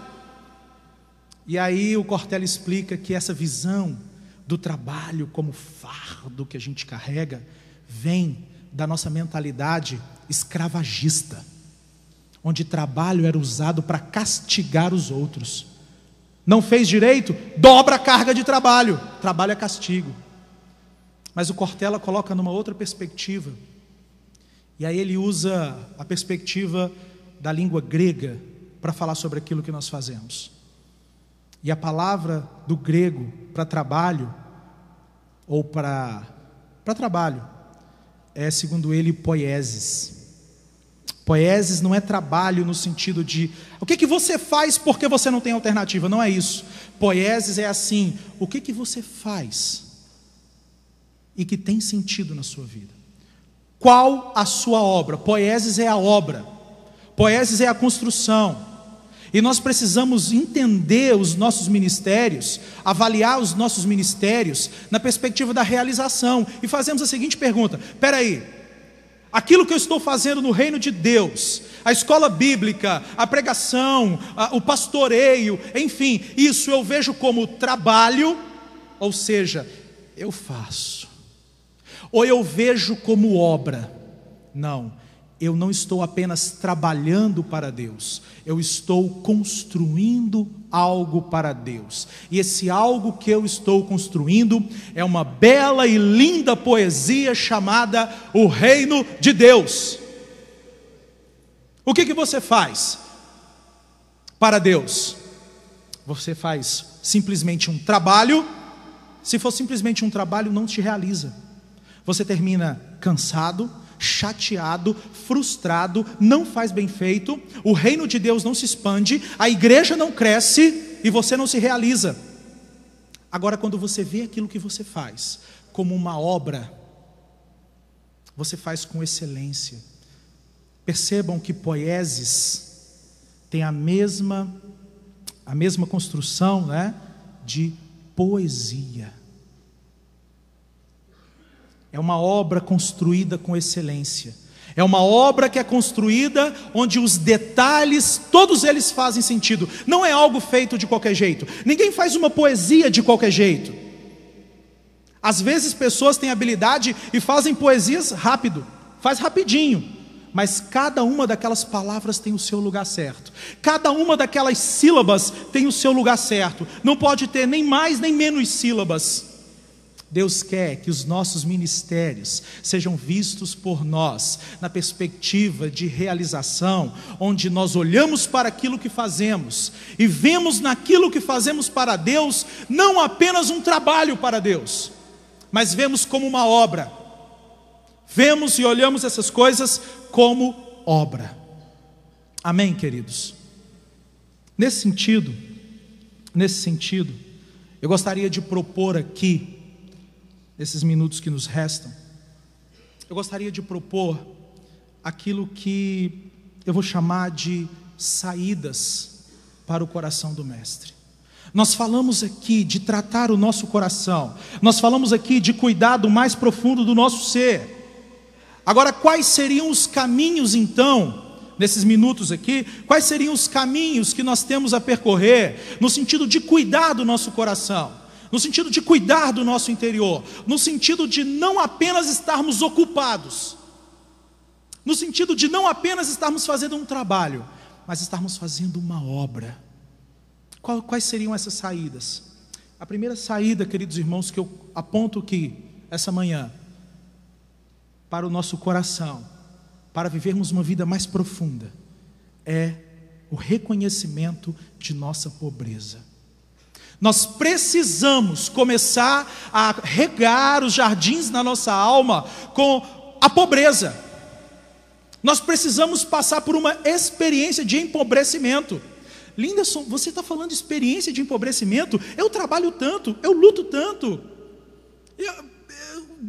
E aí o Cortella explica que essa visão do trabalho como fardo que a gente carrega, vem da nossa mentalidade escravagista. onde trabalho era usado para castigar os outros. Não fez direito? Dobra a carga de trabalho. Trabalho é castigo. Mas o Cortella coloca numa outra perspectiva. E aí ele usa a perspectiva da língua grega para falar sobre aquilo que nós fazemos. E a palavra do grego para trabalho, ou para trabalho, é, segundo ele, poiesis. Poiesis não é trabalho no sentido de o que você faz porque você não tem alternativa, não é isso. Poiesis é assim, o que você faz e que tem sentido na sua vida. Qual a sua obra? Poiesis é a obra, poiesis é a construção. E nós precisamos entender os nossos ministérios, avaliar os nossos ministérios na perspectiva da realização. E fazemos a seguinte pergunta: espera aí, aquilo que eu estou fazendo no reino de Deus, a escola bíblica, a pregação, o pastoreio, enfim, isso eu vejo como trabalho, ou seja, eu faço, ou eu vejo como obra? Não, eu não estou apenas trabalhando para Deus, eu estou construindo algo para Deus. E esse algo que eu estou construindo é uma bela e linda poesia chamada o Reino de Deus. O que você faz para Deus? Você faz simplesmente um trabalho. Se for simplesmente um trabalho, não te realiza. Você termina cansado, chateado, frustrado, não faz bem feito, o reino de Deus não se expande, a igreja não cresce e você não se realiza. Agora, quando você vê aquilo que você faz como uma obra, você faz com excelência. Percebam que poiesis tem a mesma construção, né, de poesia. É uma obra construída com excelência. É uma obra que é construída onde os detalhes, todos eles fazem sentido. Não é algo feito de qualquer jeito. Ninguém faz uma poesia de qualquer jeito. Às vezes pessoas têm habilidade e fazem poesias rápido, faz rapidinho. Mas cada uma daquelas palavras tem o seu lugar certo. Cada uma daquelas sílabas tem o seu lugar certo. Não pode ter nem mais nem menos sílabas. Deus quer que os nossos ministérios sejam vistos por nós na perspectiva de realização, onde nós olhamos para aquilo que fazemos e vemos naquilo que fazemos para Deus não apenas um trabalho para Deus, mas vemos como uma obra. Vemos e olhamos essas coisas como obra. Amém, queridos? Nesse sentido, eu gostaria de propor aqui, nesses minutos que nos restam, eu gostaria de propor aquilo que eu vou chamar de saídas para o coração do Mestre. Nós falamos aqui de tratar o nosso coração, nós falamos aqui de cuidar do mais profundo do nosso ser. Agora, quais seriam os caminhos então, nesses minutos aqui, quais seriam os caminhos que nós temos a percorrer, no sentido de cuidar do nosso coração, no sentido de cuidar do nosso interior, no sentido de não apenas estarmos ocupados, no sentido de não apenas estarmos fazendo um trabalho, mas estarmos fazendo uma obra. Quais seriam essas saídas? A primeira saída, queridos irmãos, que eu aponto aqui, essa manhã, para o nosso coração, para vivermos uma vida mais profunda, é o reconhecimento de nossa pobreza. Nós precisamos começar a regar os jardins na nossa alma com a pobreza. Nós precisamos passar por uma experiência de empobrecimento. Linderson, você está falando de experiência de empobrecimento? Eu trabalho tanto, eu luto tanto.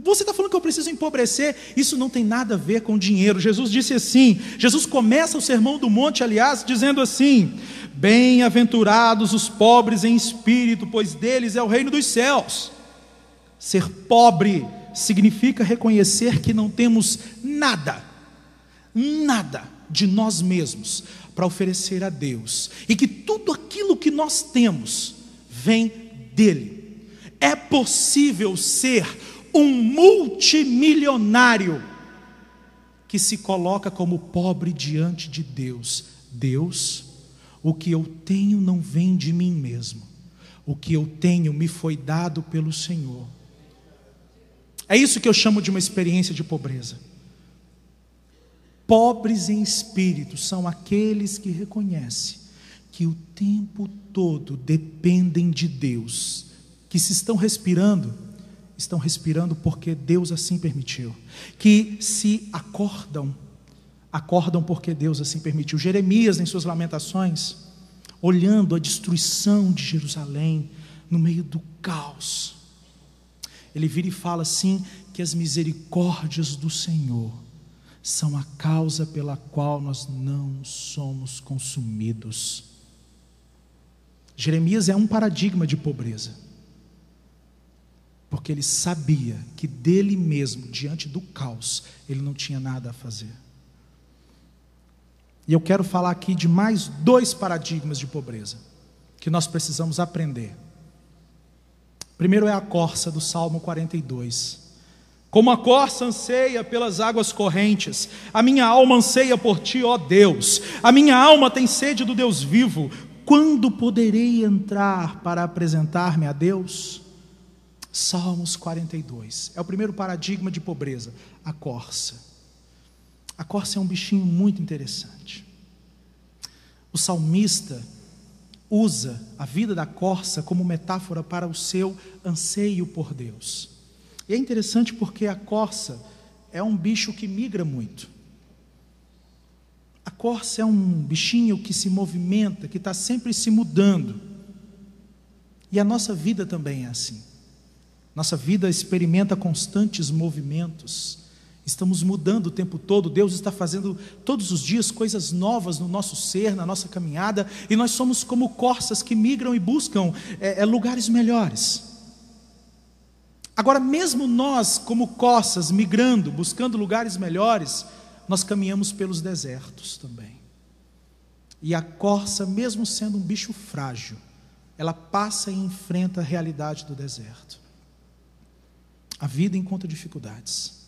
Você está falando que eu preciso empobrecer? Isso não tem nada a ver com dinheiro. Jesus disse assim, Jesus começa o Sermão do Monte, aliás, dizendo assim: bem-aventurados os pobres em espírito, pois deles é o reino dos céus. Ser pobre significa reconhecer que não temos nada de nós mesmos para oferecer a Deus, e que tudo aquilo que nós temos vem dele. É possível ser um multimilionário que se coloca como pobre diante de Deus: Deus, o que eu tenho não vem de mim mesmo, o que eu tenho me foi dado pelo Senhor. É isso que eu chamo de uma experiência de pobreza. Pobres em espírito são aqueles que reconhecem que o tempo todo dependem de Deus, que se estão respirando porque Deus assim permitiu, que se acordam porque Deus assim permitiu. Jeremias, em suas lamentações, olhando a destruição de Jerusalém, no meio do caos, ele vira e fala assim, que as misericórdias do Senhor são a causa pela qual nós não somos consumidos. Jeremias é um paradigma de pobreza, porque ele sabia que dele mesmo, diante do caos, ele não tinha nada a fazer. E eu quero falar aqui de mais 2 paradigmas de pobreza, que nós precisamos aprender. Primeiro é a corça do Salmo 42. Como a corça anseia pelas águas correntes, a minha alma anseia por ti, ó Deus. A minha alma tem sede do Deus vivo. Quando poderei entrar para apresentar-me a Deus? Salmos 42. É o primeiro paradigma de pobreza, a corça. A corça é um bichinho muito interessante. O salmista usa a vida da corça como metáfora para o seu anseio por Deus. E é interessante porque a corça é um bicho que migra muito. A corça é um bichinho que se movimenta, que está sempre se mudando. E a nossa vida também é assim. Nossa vida experimenta constantes movimentos. Estamos mudando o tempo todo. Deus está fazendo todos os dias coisas novas no nosso ser, na nossa caminhada. E nós somos como corças que migram e buscam lugares melhores. Agora, mesmo nós, como corças, migrando, buscando lugares melhores, nós caminhamos pelos desertos também. E a corça, mesmo sendo um bicho frágil, ela passa e enfrenta a realidade do deserto. A vida encontra dificuldades.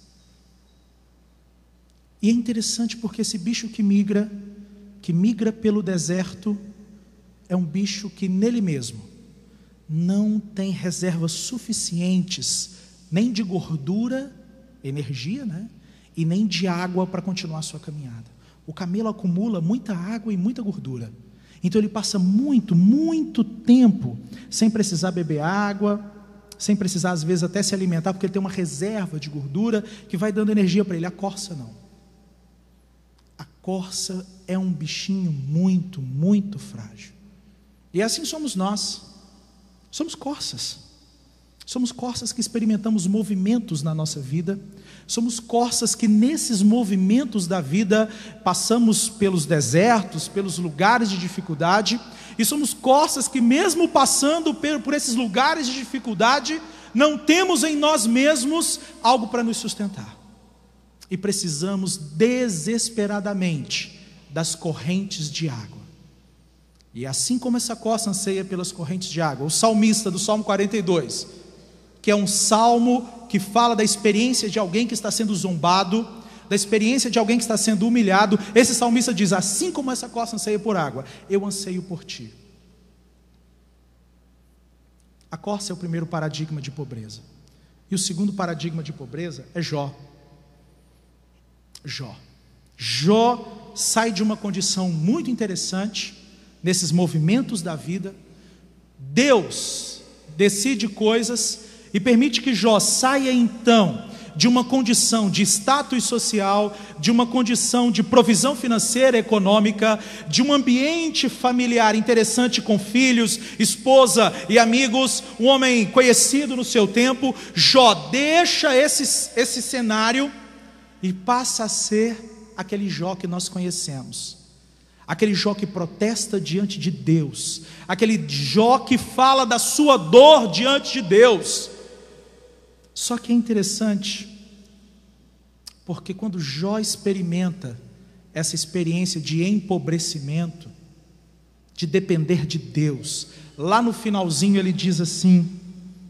E é interessante porque esse bicho que migra pelo deserto, é um bicho que nele mesmo não tem reservas suficientes, nem de gordura, energia, e nem de água para continuar a sua caminhada. O camelo acumula muita água e muita gordura. Então ele passa muito, muito tempo sem precisar beber água, sem precisar às vezes até se alimentar, porque ele tem uma reserva de gordura que vai dando energia para ele. A corça não. A corça é um bichinho muito, muito frágil. E assim somos nós. Somos corças. Somos corças que experimentamos movimentos na nossa vida. Somos corças que nesses movimentos da vida passamos pelos desertos, pelos lugares de dificuldade. E somos corças que mesmo passando por esses lugares de dificuldade, não temos em nós mesmos algo para nos sustentar. E precisamos desesperadamente das correntes de água. E assim como essa corça anseia pelas correntes de água, o salmista do Salmo 42, que é um salmo que fala da experiência de alguém que está sendo zombado, da experiência de alguém que está sendo humilhado, esse salmista diz: assim como essa corça anseia por água, eu anseio por ti. A corça é o primeiro paradigma de pobreza. E o segundo paradigma de pobreza é Jó. Jó sai de uma condição muito interessante, nesses movimentos da vida. Deus decide coisas e permite que Jó saia então de uma condição de status social, de uma condição de provisão financeira, econômica, de um ambiente familiar interessante com filhos, esposa e amigos, um homem conhecido no seu tempo. Jó deixa esse cenário e passa a ser aquele Jó que nós conhecemos. Aquele Jó que protesta diante de Deus, aquele Jó que fala da sua dor diante de Deus. Só que é interessante, porque quando Jó experimenta essa experiência de empobrecimento, de depender de Deus, lá no finalzinho ele diz assim: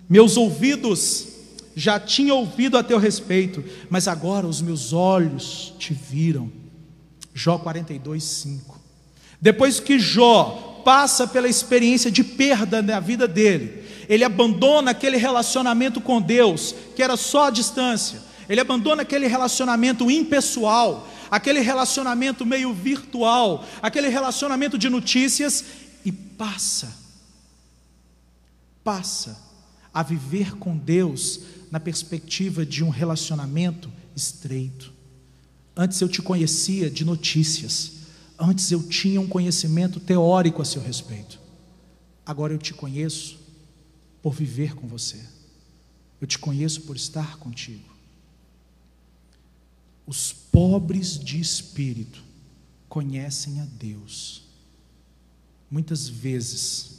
meus ouvidos já tinha ouvido a teu respeito, mas agora os meus olhos te viram. Jó 42:5. Depois que Jó passa pela experiência de perda na vida dele, ele abandona aquele relacionamento com Deus, que era só a distância. Ele abandona aquele relacionamento impessoal, aquele relacionamento meio virtual, aquele relacionamento de notícias, e passa a viver com Deus na perspectiva de um relacionamento estreito. Antes eu te conhecia de notícias, antes eu tinha um conhecimento teórico a seu respeito, agora eu te conheço por viver com você, eu te conheço por estar contigo. Os pobres de espírito conhecem a Deus. Muitas vezes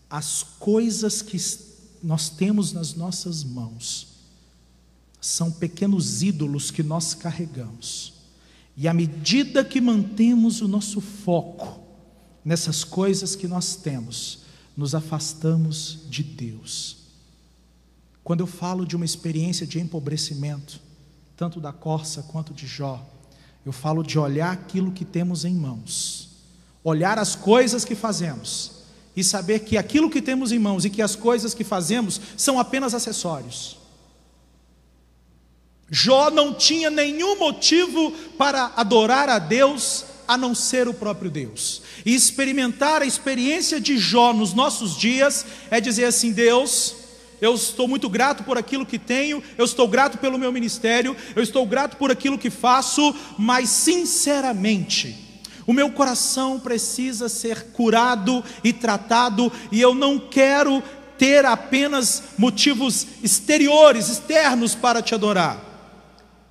as coisas que nós temos nas nossas mãos são pequenos ídolos que nós carregamos, e à medida que mantemos o nosso foco nessas coisas que nós temos, nos afastamos de Deus. Quando eu falo de uma experiência de empobrecimento, tanto da Corça quanto de Jó, eu falo de olhar aquilo que temos em mãos, olhar as coisas que fazemos e saber que aquilo que temos em mãos e que as coisas que fazemos são apenas acessórios. Jó não tinha nenhum motivo para adorar a Deus a não ser o próprio Deus. E experimentar a experiência de Jó nos nossos dias é dizer assim: Deus, eu estou muito grato por aquilo que tenho, eu estou grato pelo meu ministério, eu estou grato por aquilo que faço, mas sinceramente o meu coração precisa ser curado e tratado, e eu não quero ter apenas motivos exteriores, externos para te adorar.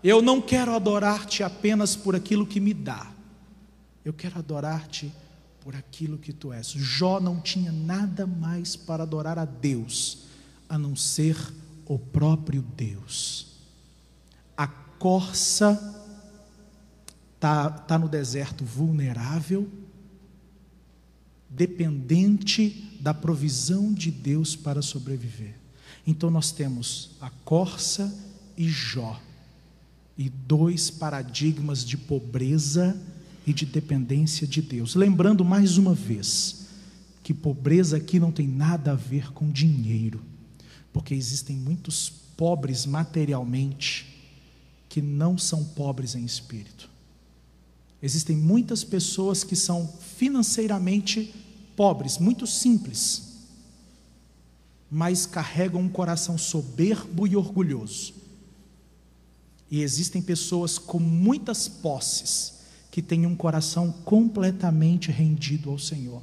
Eu não quero adorar-te apenas por aquilo que me dá, eu quero adorar-te por aquilo que tu és. Jó não tinha nada mais para adorar a Deus a não ser o próprio Deus. A corça está no deserto vulnerável, dependente da provisão de Deus para sobreviver. Então nós temos a corça e Jó, e dois paradigmas de pobreza e de dependência de Deus. Lembrando mais uma vez que pobreza aqui não tem nada a ver com dinheiro, porque existem muitos pobres materialmente que não são pobres em espírito. Existem muitas pessoas que são financeiramente pobres, muito simples, mas carregam um coração soberbo e orgulhoso. E existem pessoas com muitas posses que têm um coração completamente rendido ao Senhor.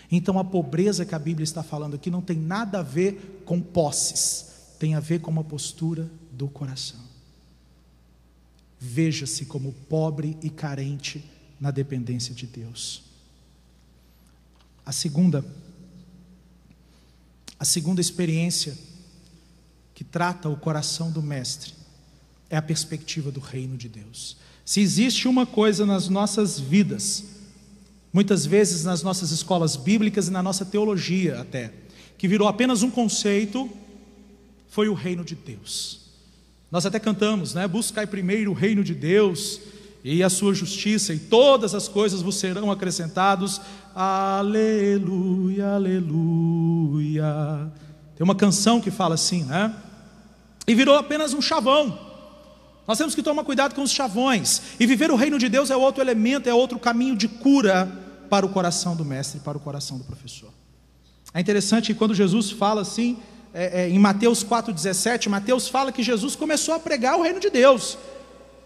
Então a pobreza que a Bíblia está falando aqui não tem nada a ver com posses, tem a ver com uma postura do coração. Veja-se como pobre e carente na dependência de Deus. A segunda experiência que trata o coração do mestre é a perspectiva do reino de Deus. Se existe uma coisa nas nossas vidas, muitas vezes nas nossas escolas bíblicas e na nossa teologia até, que virou apenas um conceito, foi o reino de Deus. Nós até cantamos, né? Buscai primeiro o reino de Deus e a sua justiça, e todas as coisas vos serão acrescentados. Aleluia, aleluia. Tem uma canção que fala assim, né? E virou apenas um chavão. Nós temos que tomar cuidado com os chavões, e viver o reino de Deus é outro elemento, é outro caminho de cura para o coração do mestre, para o coração do professor. É interessante que quando Jesus fala assim, em Mateus 4,17, Mateus fala que Jesus começou a pregar o reino de Deus.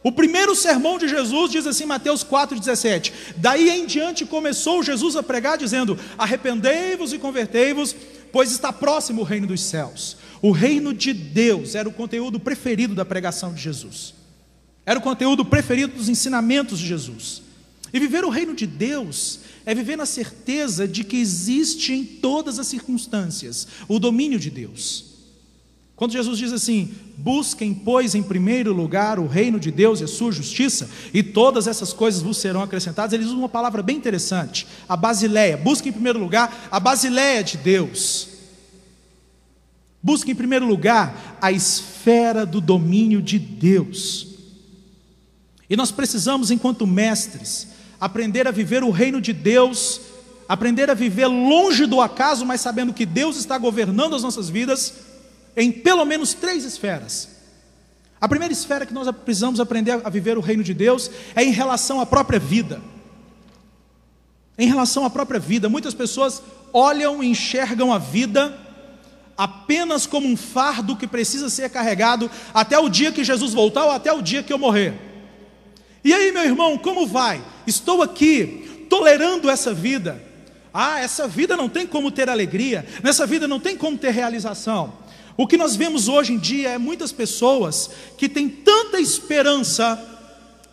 O primeiro sermão de Jesus diz assim, Mateus 4,17, daí em diante começou Jesus a pregar dizendo: arrependei-vos e convertei-vos, pois está próximo o reino dos céus. O reino de Deus era o conteúdo preferido da pregação de Jesus, era o conteúdo preferido dos ensinamentos de Jesus. E viver o reino de Deus é viver na certeza de que existe em todas as circunstâncias o domínio de Deus. Quando Jesus diz assim: busquem, pois, em primeiro lugar o reino de Deus e a sua justiça, e todas essas coisas vos serão acrescentadas, ele usa uma palavra bem interessante, a basileia. Busquem em primeiro lugar a basileia de Deus. Busque em primeiro lugar a esfera do domínio de Deus. E nós precisamos, enquanto mestres, aprender a viver o reino de Deus, aprender a viver longe do acaso, mas sabendo que Deus está governando as nossas vidas em pelo menos 3 esferas. A primeira esfera que nós precisamos aprender a viver o reino de Deus é em relação à própria vida. Em relação à própria vida, muitas pessoas olham e enxergam a vida apenas como um fardo que precisa ser carregado até o dia que Jesus voltar ou até o dia que eu morrer. E aí, meu irmão, como vai? Estou aqui tolerando essa vida. Essa vida não tem como ter alegria, nessa vida não tem como ter realização. O que nós vemos hoje em dia é muitas pessoas que têm tanta esperança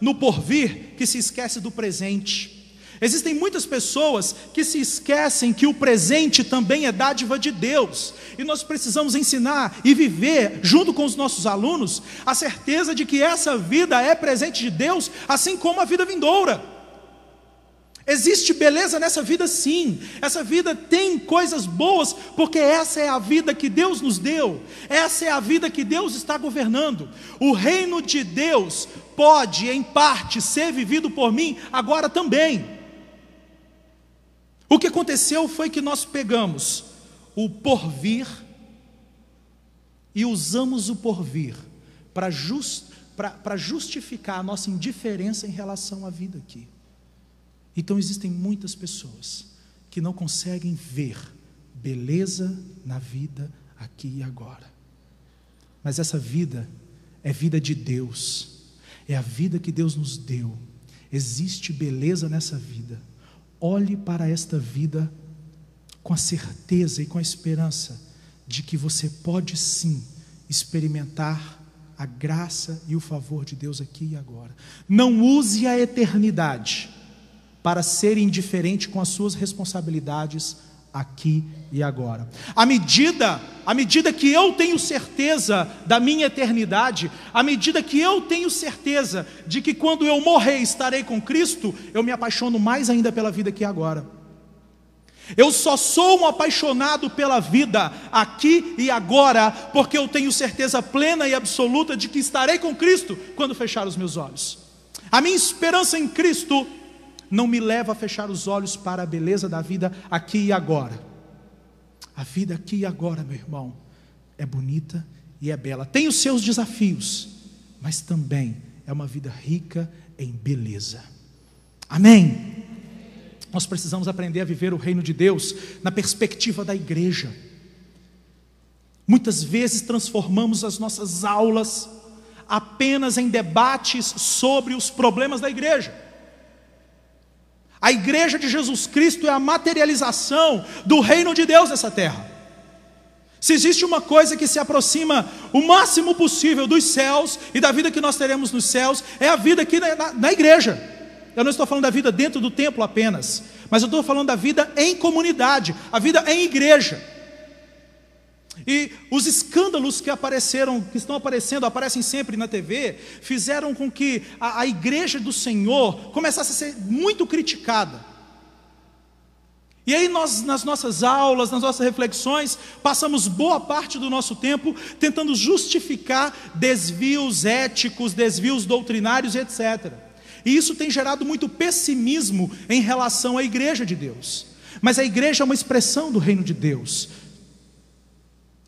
no porvir que se esquece do presente. Existem muitas pessoas que se esquecem que o presente também é dádiva de Deus. E nós precisamos ensinar e viver, junto com os nossos alunos, a certeza de que essa vida é presente de Deus, assim como a vida vindoura. Existe beleza nessa vida, sim. Essa vida tem coisas boas, porque essa é a vida que Deus nos deu. Essa é a vida que Deus está governando. O reino de Deus pode, em parte, ser vivido por mim agora também. O que aconteceu foi que nós pegamos o porvir e usamos o porvir para justificar a nossa indiferença em relação à vida aqui. Então existem muitas pessoas que não conseguem ver beleza na vida aqui e agora. Mas essa vida é vida de Deus, é a vida que Deus nos deu. Existe beleza nessa vida. Olhe para esta vida com a certeza e com a esperança de que você pode sim experimentar a graça e o favor de Deus aqui e agora. Não use a eternidade para ser indiferente com as suas responsabilidades aqui e agora. À medida que eu tenho certeza da minha eternidade, à medida que eu tenho certeza de que quando eu morrer estarei com Cristo, eu me apaixono mais ainda pela vida aqui e agora. Eu só sou um apaixonado pela vida aqui e agora, porque eu tenho certeza plena e absoluta de que estarei com Cristo quando fechar os meus olhos. A minha esperança em Cristo não me leva a fechar os olhos para a beleza da vida aqui e agora. A vida aqui e agora, meu irmão, é bonita e é bela. Tem os seus desafios, mas também é uma vida rica em beleza. Amém? Nós precisamos aprender a viver o reino de Deus na perspectiva da igreja. Muitas vezes transformamos as nossas aulas apenas em debates sobre os problemas da igreja. A igreja de Jesus Cristo é a materialização do reino de Deus nessa terra. Se existe uma coisa que se aproxima o máximo possível dos céus e da vida que nós teremos nos céus, é a vida aqui na igreja. Eu não estou falando da vida dentro do templo apenas, mas eu estou falando da vida em comunidade, a vida em igreja. E os escândalos que estão aparecendo, aparecem sempre na TV, fizeram com que a igreja do Senhor começasse a ser muito criticada. E aí nós, nas nossas aulas, nas nossas reflexões, passamos boa parte do nosso tempo tentando justificar desvios éticos, desvios doutrinários, etc. E isso tem gerado muito pessimismo em relação à igreja de Deus. Mas a igreja é uma expressão do reino de Deus.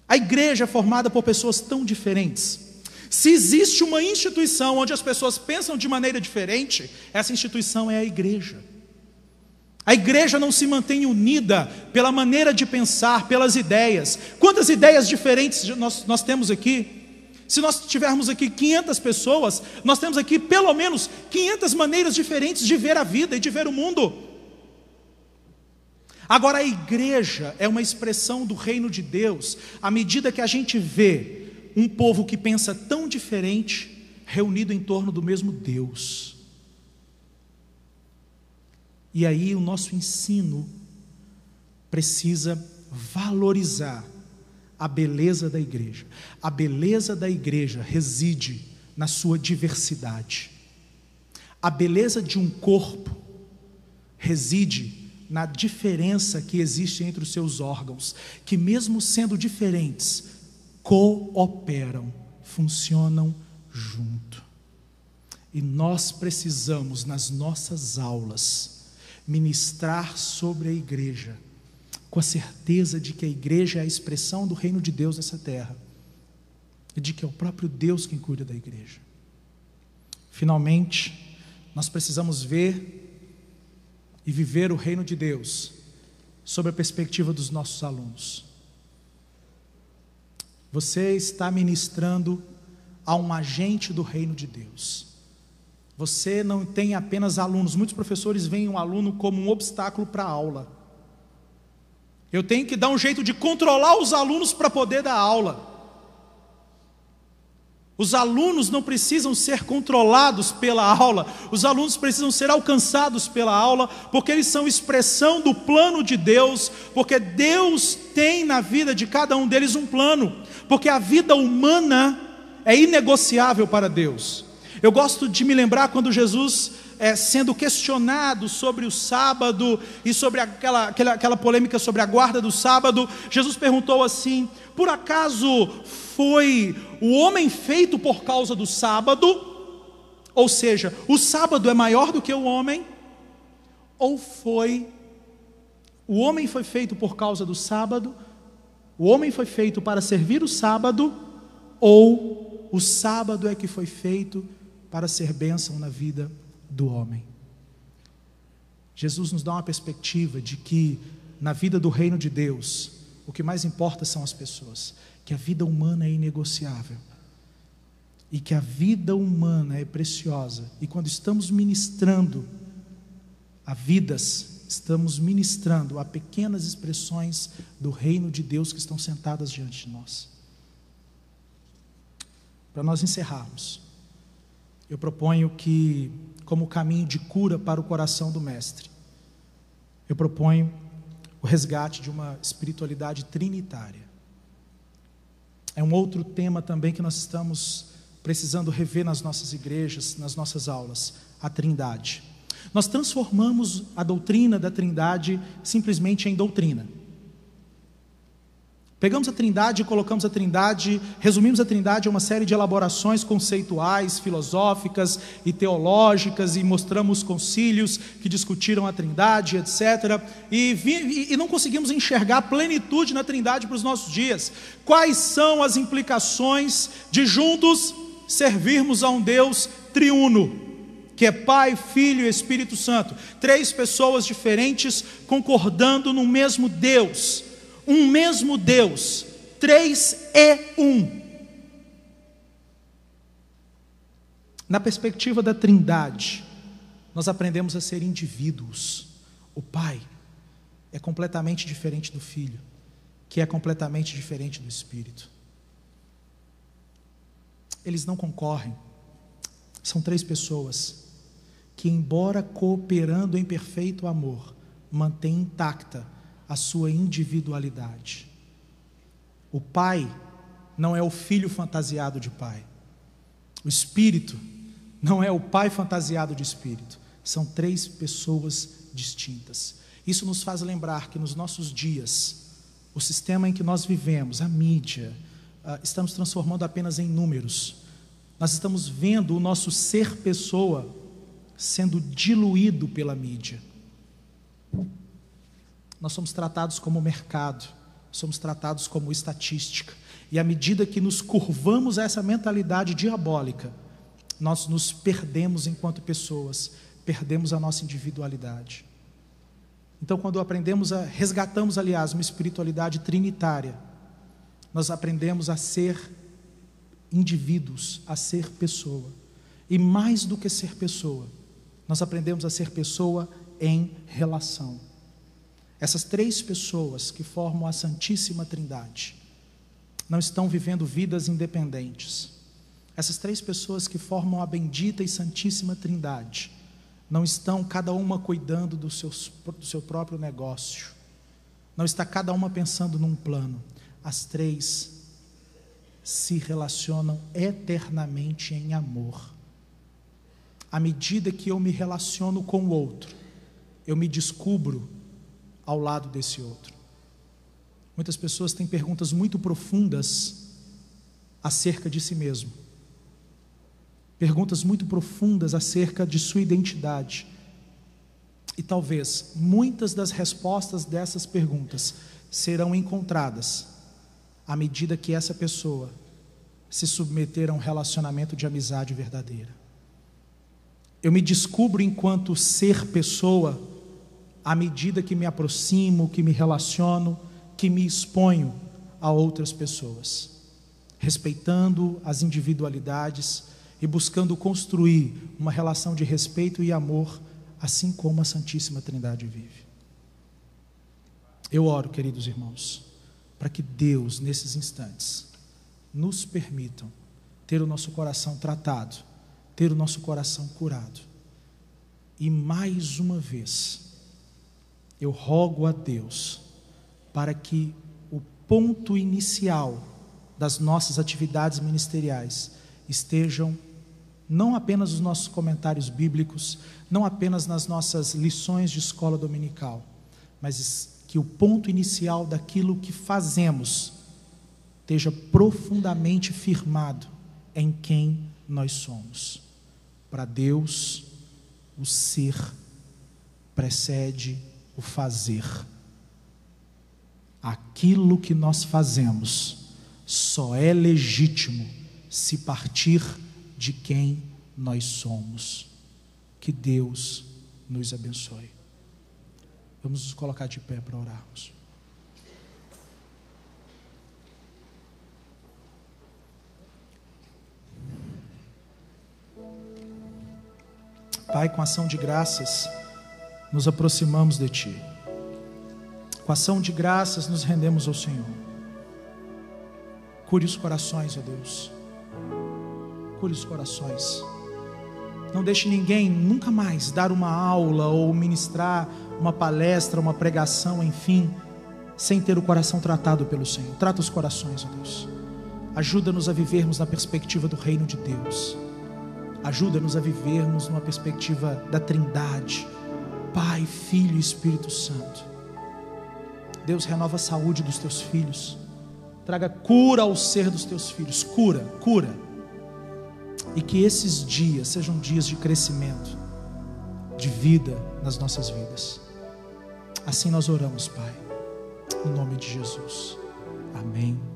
A igreja é formada por pessoas tão diferentes. Se existe uma instituição onde as pessoas pensam de maneira diferente, essa instituição é a igreja. A igreja não se mantém unida pela maneira de pensar, pelas ideias. Quantas ideias diferentes nós temos aqui? Se nós tivermos aqui 500 pessoas, nós temos aqui pelo menos 500 maneiras diferentes de ver a vida e de ver o mundo. Agora, a igreja é uma expressão do reino de Deus, à medida que a gente vê um povo que pensa tão diferente, reunido em torno do mesmo Deus. E aí o nosso ensino precisa valorizar a beleza da igreja. A beleza da igreja reside na sua diversidade. A beleza de um corpo reside na diferença que existe entre os seus órgãos, que mesmo sendo diferentes, cooperam, funcionam junto. E nós precisamos, nas nossas aulas, ministrar sobre a igreja, com a certeza de que a igreja é a expressão do reino de Deus nessa terra, e de que é o próprio Deus quem cuida da igreja. Finalmente, nós precisamos ver e viver o reino de Deus sob a perspectiva dos nossos alunos. Você está ministrando a um agente do reino de Deus. Você não tem apenas alunos. Muitos professores veem um aluno como um obstáculo para a aula. Eu tenho que dar um jeito de controlar os alunos para poder dar aula. Os alunos não precisam ser controlados pela aula, os alunos precisam ser alcançados pela aula, porque eles são expressão do plano de Deus, porque Deus tem na vida de cada um deles um plano, porque a vida humana é inegociável para Deus. Eu gosto de me lembrar quando Jesus, sendo questionado sobre o sábado e sobre aquela polêmica sobre a guarda do sábado, Jesus perguntou assim: por acaso foi o homem feito por causa do sábado? Ou seja, o sábado é maior do que o homem? Ou o homem foi feito por causa do sábado? O homem foi feito para servir o sábado? Ou o sábado é que foi feito para ser bênção na vida do homem? Jesus nos dá uma perspectiva de que na vida do reino de Deus, o que mais importa são as pessoas, que a vida humana é inegociável, e que a vida humana é preciosa, e quando estamos ministrando a vidas, estamos ministrando a pequenas expressões do reino de Deus que estão sentadas diante de nós. Para nós encerrarmos, eu proponho que, como caminho de cura para o coração do Mestre, eu proponho o resgate de uma espiritualidade trinitária. É um outro tema também que nós estamos precisando rever nas nossas igrejas, nas nossas aulas, a Trindade. Nós transformamos a doutrina da Trindade simplesmente em doutrina. Pegamos a Trindade e colocamos a Trindade, resumimos a Trindade a uma série de elaborações conceituais, filosóficas e teológicas, e mostramos concílios que discutiram a Trindade, etc. E não conseguimos enxergar a plenitude na Trindade para os nossos dias. Quais são as implicações de juntos servirmos a um Deus triuno, que é Pai, Filho e Espírito Santo? Três pessoas diferentes concordando no mesmo Deus. Um mesmo Deus, 3 é 1. Na perspectiva da Trindade, nós aprendemos a ser indivíduos. O Pai é completamente diferente do Filho, que é completamente diferente do Espírito. Eles não concorrem. São 3 pessoas que, embora cooperando em perfeito amor, mantêm intacta a sua individualidade. O Pai não é o Filho fantasiado de Pai. O Espírito não é o Pai fantasiado de Espírito. São 3 pessoas distintas. Isso nos faz lembrar que nos nossos dias, o sistema em que nós vivemos, a mídia, estamos transformando apenas em números. Nós estamos vendo o nosso ser pessoa sendo diluído pela mídia. Nós somos tratados como mercado, somos tratados como estatística, e à medida que nos curvamos a essa mentalidade diabólica, nós nos perdemos enquanto pessoas, perdemos a nossa individualidade. Então, quando resgatamos, aliás, uma espiritualidade trinitária, nós aprendemos a ser indivíduos, a ser pessoa, e mais do que ser pessoa, nós aprendemos a ser pessoa em relação. Essas 3 pessoas que formam a Santíssima Trindade não estão vivendo vidas independentes. Essas 3 pessoas que formam a bendita e Santíssima Trindade não estão cada uma cuidando do seu próprio negócio. Não está cada uma pensando num plano. As 3 se relacionam eternamente em amor. À medida que eu me relaciono com o outro, eu me descubro ao lado desse outro. Muitas pessoas têm perguntas muito profundas acerca de si mesmo. Perguntas muito profundas acerca de sua identidade. E talvez muitas das respostas dessas perguntas serão encontradas à medida que essa pessoa se submeter a um relacionamento de amizade verdadeira. Eu me descubro enquanto ser pessoa à medida que me aproximo, que me relaciono, que me exponho a outras pessoas, respeitando as individualidades e buscando construir uma relação de respeito e amor, assim como a Santíssima Trindade vive. Eu oro, queridos irmãos, para que Deus, nesses instantes, nos permitam ter o nosso coração tratado, ter o nosso coração curado. E mais uma vez, eu rogo a Deus para que o ponto inicial das nossas atividades ministeriais estejam não apenas nos nossos comentários bíblicos, não apenas nas nossas lições de escola dominical, mas que o ponto inicial daquilo que fazemos esteja profundamente firmado em quem nós somos. Para Deus, o ser precede o fazer. Aquilo que nós fazemos só é legítimo se partir de quem nós somos. Que Deus nos abençoe. Vamos nos colocar de pé para orarmos. Pai, com ação de graças, nos aproximamos de Ti. Com ação de graças, nos rendemos ao Senhor. Cure os corações, ó Deus. Cure os corações. Não deixe ninguém nunca mais dar uma aula ou ministrar uma palestra, uma pregação, enfim, sem ter o coração tratado pelo Senhor. Trata os corações, ó Deus. Ajuda-nos a vivermos na perspectiva do reino de Deus. Ajuda-nos a vivermos numa perspectiva da Trindade, Pai, Filho e Espírito Santo. Deus, renova a saúde dos Teus filhos. Traga cura ao ser dos Teus filhos. Cura, cura. E que esses dias sejam dias de crescimento, de vida nas nossas vidas. Assim nós oramos, Pai, no nome de Jesus. Amém.